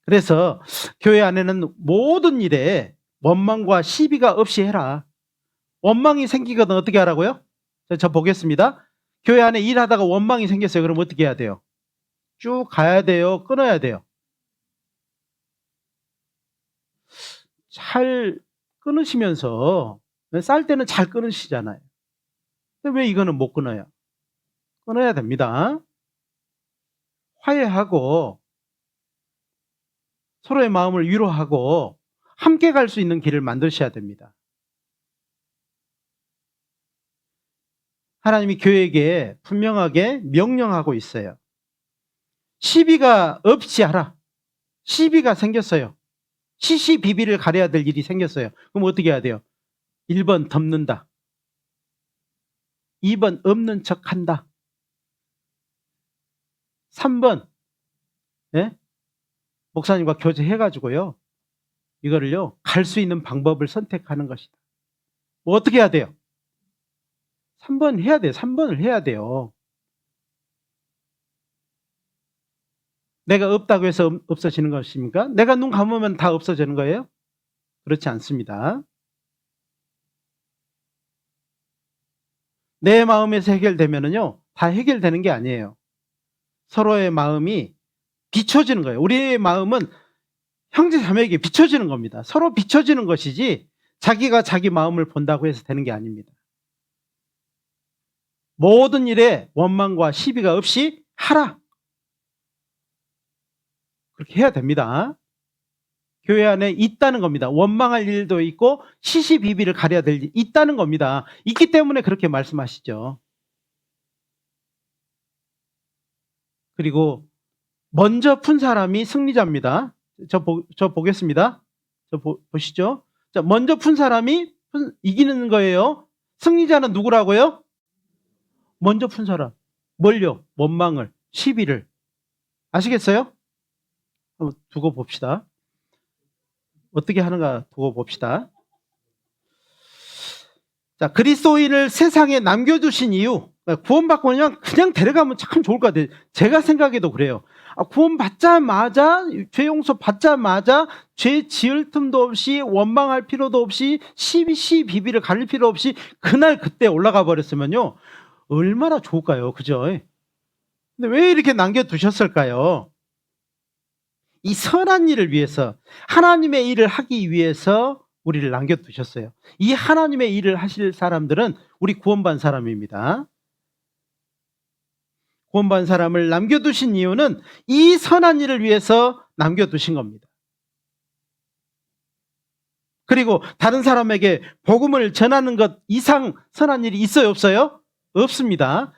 그래서 교회 안에는 모든 일에 원망과 시비가 없이 해라. 원망이 생기거든 어떻게 하라고요? 저 보겠습니다. 교회 안에 일하다가 원망이 생겼어요. 그럼 어떻게 해야 돼요? 쭉 가야 돼요? 끊어야 돼요? 잘 끊으시면서, 쌀 때는 잘 끊으시잖아요. 근데 왜 이거는 못 끊어요? 끊어야 됩니다. 화해하고 서로의 마음을 위로하고 함께 갈 수 있는 길을 만드셔야 됩니다. 하나님이 교회에게 분명하게 명령하고 있어요. 시비가 없이 하라. 시비가 생겼어요. 시시비비를 가려야 될 일이 생겼어요. 그럼 어떻게 해야 돼요? 1번 덮는다. 2번 없는 척한다. 3번 목사님과 교제해가지고요, 이거를요 갈 수 있는 방법을 선택하는 것이다. 뭐 어떻게 해야 돼요? 3번 해야 돼요. 3번을 해야 돼요. 내가 없다고 해서 없어지는 것입니까? 내가 눈 감으면 다 없어지는 거예요? 그렇지 않습니다. 내 마음에서 해결되면은요 다 해결되는 게 아니에요. 서로의 마음이 비춰지는 거예요. 우리의 마음은 형제 자매에게 비춰지는 겁니다. 서로 비춰지는 것이지 자기가 자기 마음을 본다고 해서 되는 게 아닙니다. 모든 일에 원망과 시비가 없이 하라. 그렇게 해야 됩니다. 교회 안에 있다는 겁니다. 원망할 일도 있고 시시비비를 가려야 될 일이 있다는 겁니다. 있기 때문에 그렇게 말씀하시죠. 그리고 먼저 푼 사람이 승리자입니다. 저 보겠습니다. 보시죠. 자, 먼저 푼 사람이 이기는 거예요. 승리자는 누구라고요? 먼저 푼 사람. 뭘요? 원망을, 시비를. 아시겠어요? 한번 두고 봅시다. 어떻게 하는가 두고 봅시다. 자, 그리스도인을 세상에 남겨두신 이유. 구원받고 그냥 데려가면 참 좋을 것 같아요. 제가 생각해도 그래요. 구원받자마자, 죄 용서 받자마자 죄 지을 틈도 없이 원망할 필요도 없이 시비를 가릴 필요 없이 그날 그때 올라가 버렸으면요 얼마나 좋을까요? 그죠? 근데 왜 이렇게 남겨두셨을까요? 이 선한 일을 위해서, 하나님의 일을 하기 위해서 우리를 남겨두셨어요. 이 하나님의 일을 하실 사람들은 우리 구원받은 사람입니다. 구원받은 사람을 남겨두신 이유는 이 선한 일을 위해서 남겨두신 겁니다. 그리고 다른 사람에게 복음을 전하는 것 이상 선한 일이 있어요, 없어요? 없습니다.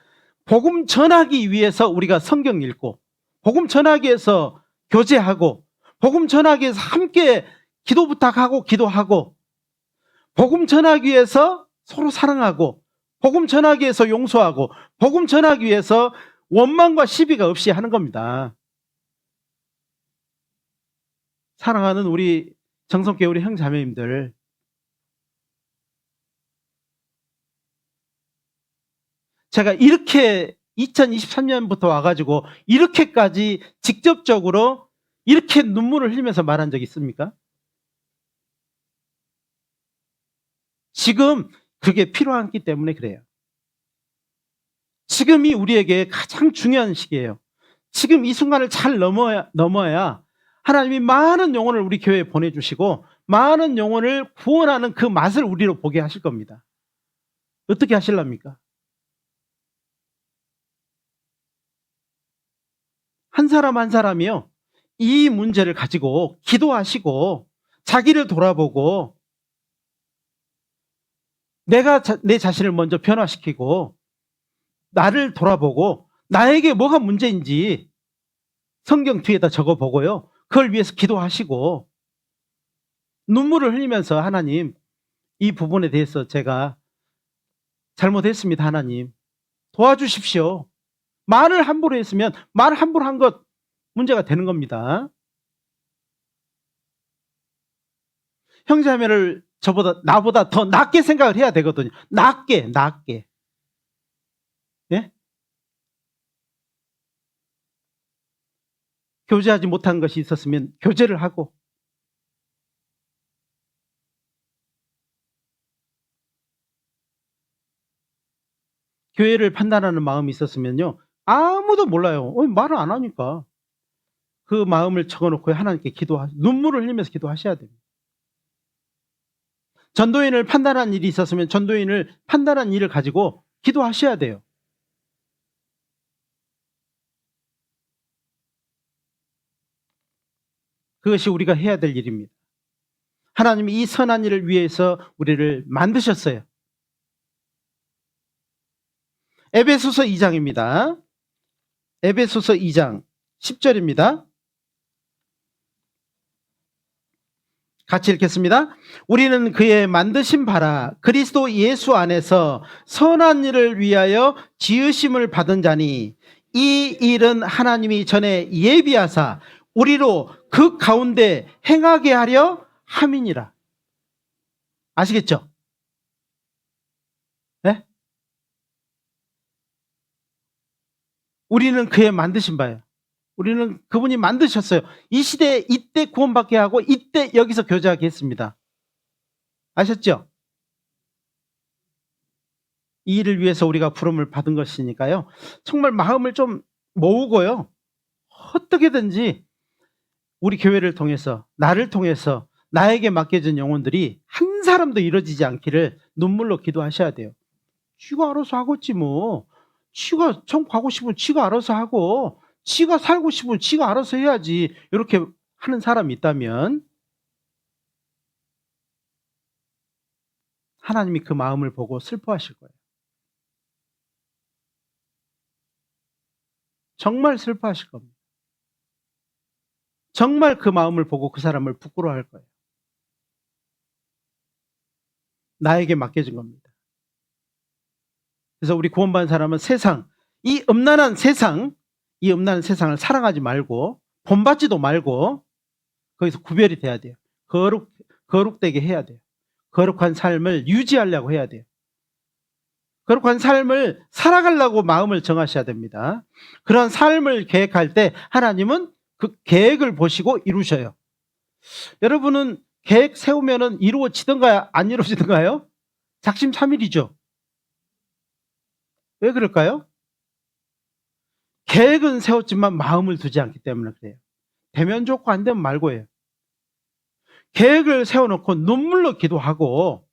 복음 전하기 위해서 우리가 성경 읽고, 복음 전하기 위해서 교제하고, 복음 전하기 위해서 함께 기도 부탁하고 기도하고, 복음 전하기 위해서 서로 사랑하고, 복음 전하기 위해서 용서하고, 복음 전하기 위해서 원망과 시비가 없이 하는 겁니다. 사랑하는 우리 정성교회 우리 형제자매님들, 제가 이렇게 2023년부터 와가지고 이렇게까지 직접적으로 이렇게 눈물을 흘리면서 말한 적 있습니까? 지금 그게 필요하기 때문에 그래요. 지금이 우리에게 가장 중요한 시기예요. 지금 이 순간을 잘 넘어야 하나님이 많은 영혼을 우리 교회에 보내주시고 많은 영혼을 구원하는 그 맛을 우리로 보게 하실 겁니다. 어떻게 하실랍니까? 한 사람 한 사람이요, 이 문제를 가지고 기도하시고 자기를 돌아보고 내가 내 자신을 먼저 변화시키고 나를 돌아보고 나에게 뭐가 문제인지 성경 뒤에다 적어보고요, 그걸 위해서 기도하시고 눈물을 흘리면서 하나님, 이 부분에 대해서 제가 잘못했습니다. 하나님 도와주십시오. 말을 함부로 했으면 말 함부로 한 것 문제가 되는 겁니다. 형제자매를 나보다 더 낮게 생각을 해야 되거든요. 낮게. 예? 교제하지 못한 것이 있었으면 교제를 하고, 교회를 판단하는 마음이 있었으면요, 아무도 몰라요. 말을 안 하니까. 그 마음을 적어놓고 하나님께 눈물을 흘리면서 기도하셔야 됩니다. 전도인을 판단한 일이 있었으면 전도인을 판단한 일을 가지고 기도하셔야 돼요. 그것이 우리가 해야 될 일입니다. 하나님이 이 선한 일을 위해서 우리를 만드셨어요. 에베소서 2장입니다. 에베소서 2장 10절입니다. 같이 읽겠습니다. 우리는 그의 만드신 바라 그리스도 예수 안에서 선한 일을 위하여 지으심을 받은 자니 이 일은 하나님이 전에 예비하사 우리로 그 가운데 행하게 하려 함이니라. 아시겠죠? 네? 우리는 그의 만드신 바예요. 우리는 그분이 만드셨어요. 이 시대에 이때 구원받게 하고 이때 여기서 교제하게 했습니다. 아셨죠? 이 일을 위해서 우리가 부름을 받은 것이니까요, 정말 마음을 좀 모으고요, 어떻게든지 우리 교회를 통해서, 나를 통해서 나에게 맡겨진 영혼들이 한 사람도 이루어지지 않기를 눈물로 기도하셔야 돼요. 지가 알아서 하겠지 뭐. 지가 천국 가고 싶으면 지가 알아서 하고, 지가 살고 싶으면 지가 알아서 해야지. 이렇게 하는 사람이 있다면 하나님이 그 마음을 보고 슬퍼하실 거예요. 정말 슬퍼하실 겁니다. 정말 그 마음을 보고 그 사람을 부끄러워할 거예요. 나에게 맡겨진 겁니다. 그래서 우리 구원받은 사람은 이 음란한 세상을 사랑하지 말고 본받지도 말고 거기서 구별이 돼야 돼요. 거룩되게 해야 돼요. 거룩한 삶을 유지하려고 해야 돼요. 거룩한 삶을 살아가려고 마음을 정하셔야 됩니다. 그런 삶을 계획할 때 하나님은 그 계획을 보시고 이루셔요. 여러분은 계획 세우면 이루어지던가요? 안 이루어지던가요? 작심삼일이죠. 왜 그럴까요? 계획은 세웠지만 마음을 두지 않기 때문에 그래요. 되면 좋고 안 되면 말고예요. 계획을 세워놓고 눈물로 기도하고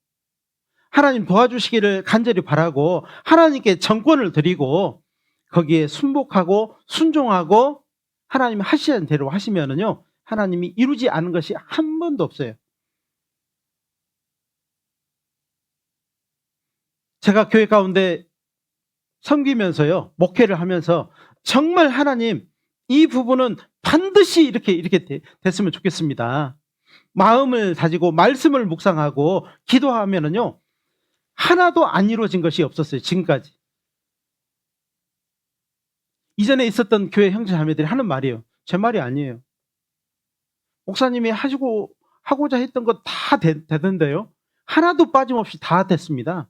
하나님 도와주시기를 간절히 바라고 하나님께 정권을 드리고 거기에 순복하고 순종하고 하나님이 하시는 대로 하시면은요, 하나님이 이루지 않은 것이 한 번도 없어요. 제가 교회 가운데 섬기면서요, 목회를 하면서 정말 하나님, 이 부분은 반드시 이렇게 됐으면 좋겠습니다. 마음을 다지고 말씀을 묵상하고 기도하면은요, 하나도 안 이루어진 것이 없었어요. 지금까지. 이전에 있었던 교회 형제 자매들이 하는 말이에요. 제 말이 아니에요. 목사님이 하고자 했던 거 다 되던데요, 하나도 빠짐없이 다 됐습니다.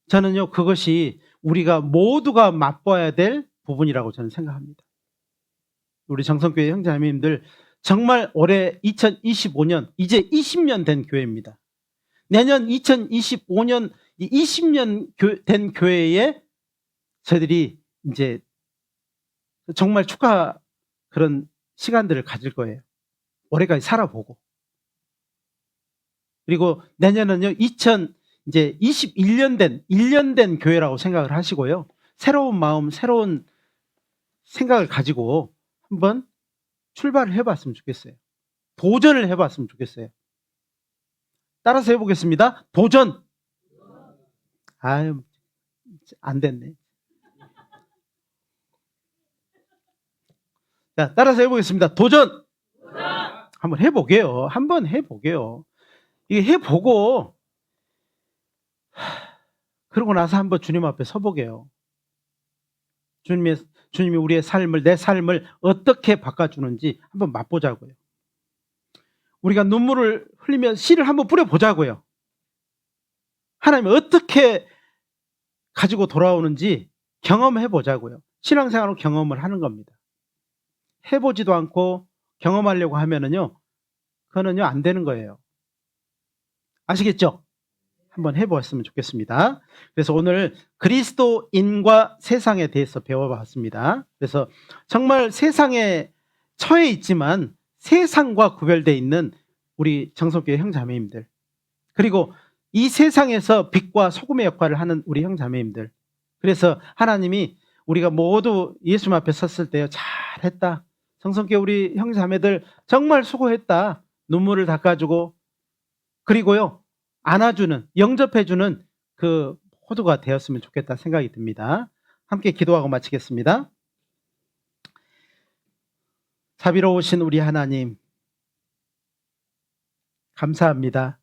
저는요, 그것이 우리가 모두가 맛봐야 될 부분이라고 저는 생각합니다. 우리 정성교회 형제자매님들, 정말 올해 2025년 이제 20년 된 교회입니다. 내년 2025년 20년 된 교회에 저희들이 이제 정말 축하 그런 시간들을 가질 거예요. 올해까지 살아보고, 그리고 내년은요 2021년 된 1년 된 교회라고 생각을 하시고요, 새로운 마음, 새로운 생각을 가지고 한번 출발을 해봤으면 좋겠어요. 도전을 해봤으면 좋겠어요. 따라서 해보겠습니다. 도전. 아유, 안 됐네. 자, 따라서 해보겠습니다. 도전. 한번 해보게요. 한번 해보게요. 이게 해보고, 그러고 나서 한번 주님 앞에 서보게요. 주님이 우리의 삶을, 내 삶을 어떻게 바꿔주는지 한번 맛보자고요. 우리가 눈물을 흘리면 씨를 한번 뿌려보자고요. 하나님이 어떻게 가지고 돌아오는지 경험해보자고요. 신앙생활로 경험을 하는 겁니다. 해보지도 않고 경험하려고 하면은요, 그거는요, 안 되는 거예요. 아시겠죠? 한번 해보았으면 좋겠습니다. 그래서 오늘 그리스도인과 세상에 대해서 배워봤습니다. 그래서 정말 세상에 처해 있지만 세상과 구별되어 있는 우리 정성교회 형제자매님들, 그리고 이 세상에서 빛과 소금의 역할을 하는 우리 형제자매님들, 그래서 하나님이 우리가 모두 예수님 앞에 섰을 때 잘했다, 정성교회 우리 형제자매들 정말 수고했다, 눈물을 닦아주고, 그리고요 안아주는, 영접해주는 그 호두가 되었으면 좋겠다 생각이 듭니다. 함께 기도하고 마치겠습니다. 자비로우신 우리 하나님, 감사합니다.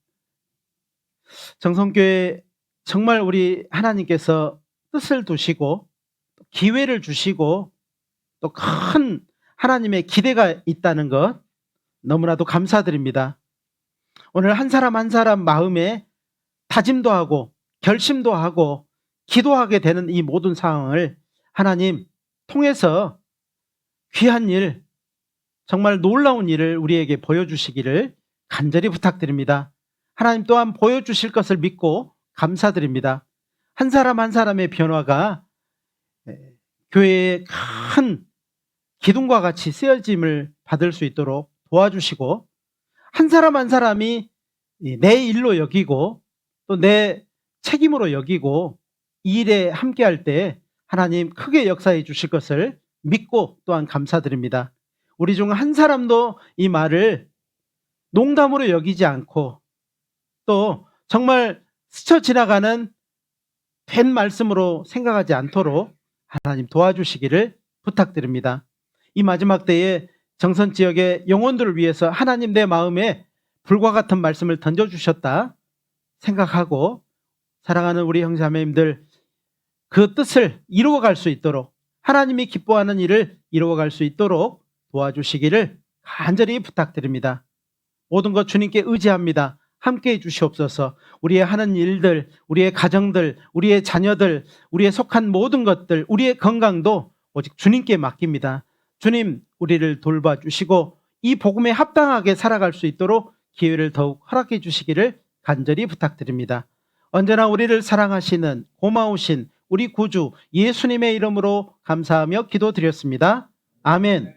정성교회 정말 우리 하나님께서 뜻을 두시고 기회를 주시고 또 큰 하나님의 기대가 있다는 것 너무나도 감사드립니다. 오늘 한 사람 한 사람 마음에 다짐도 하고 결심도 하고 기도하게 되는 이 모든 상황을 하나님 통해서 귀한 일, 정말 놀라운 일을 우리에게 보여주시기를 간절히 부탁드립니다. 하나님 또한 보여주실 것을 믿고 감사드립니다. 한 사람 한 사람의 변화가 교회의 큰 기둥과 같이 쓰여짐을 받을 수 있도록 도와주시고, 한 사람 한 사람이 내 일로 여기고 또 내 책임으로 여기고 이 일에 함께할 때 하나님 크게 역사해 주실 것을 믿고 또한 감사드립니다. 우리 중 한 사람도 이 말을 농담으로 여기지 않고 또 정말 스쳐 지나가는 된 말씀으로 생각하지 않도록 하나님 도와주시기를 부탁드립니다. 이 마지막 때에 정선 지역의 영혼들을 위해서 하나님 내 마음에 불과 같은 말씀을 던져주셨다 생각하고 사랑하는 우리 형제자매님들 그 뜻을 이루어갈 수 있도록, 하나님이 기뻐하는 일을 이루어갈 수 있도록 도와주시기를 간절히 부탁드립니다. 모든 것 주님께 의지합니다. 함께해 주시옵소서. 우리의 하는 일들, 우리의 가정들, 우리의 자녀들, 우리의 속한 모든 것들, 우리의 건강도 오직 주님께 맡깁니다. 주님 우리를 돌봐주시고 이 복음에 합당하게 살아갈 수 있도록 기회를 더욱 허락해 주시기를 간절히 부탁드립니다. 언제나 우리를 사랑하시는 고마우신 우리 구주 예수님의 이름으로 감사하며 기도드렸습니다. 아멘.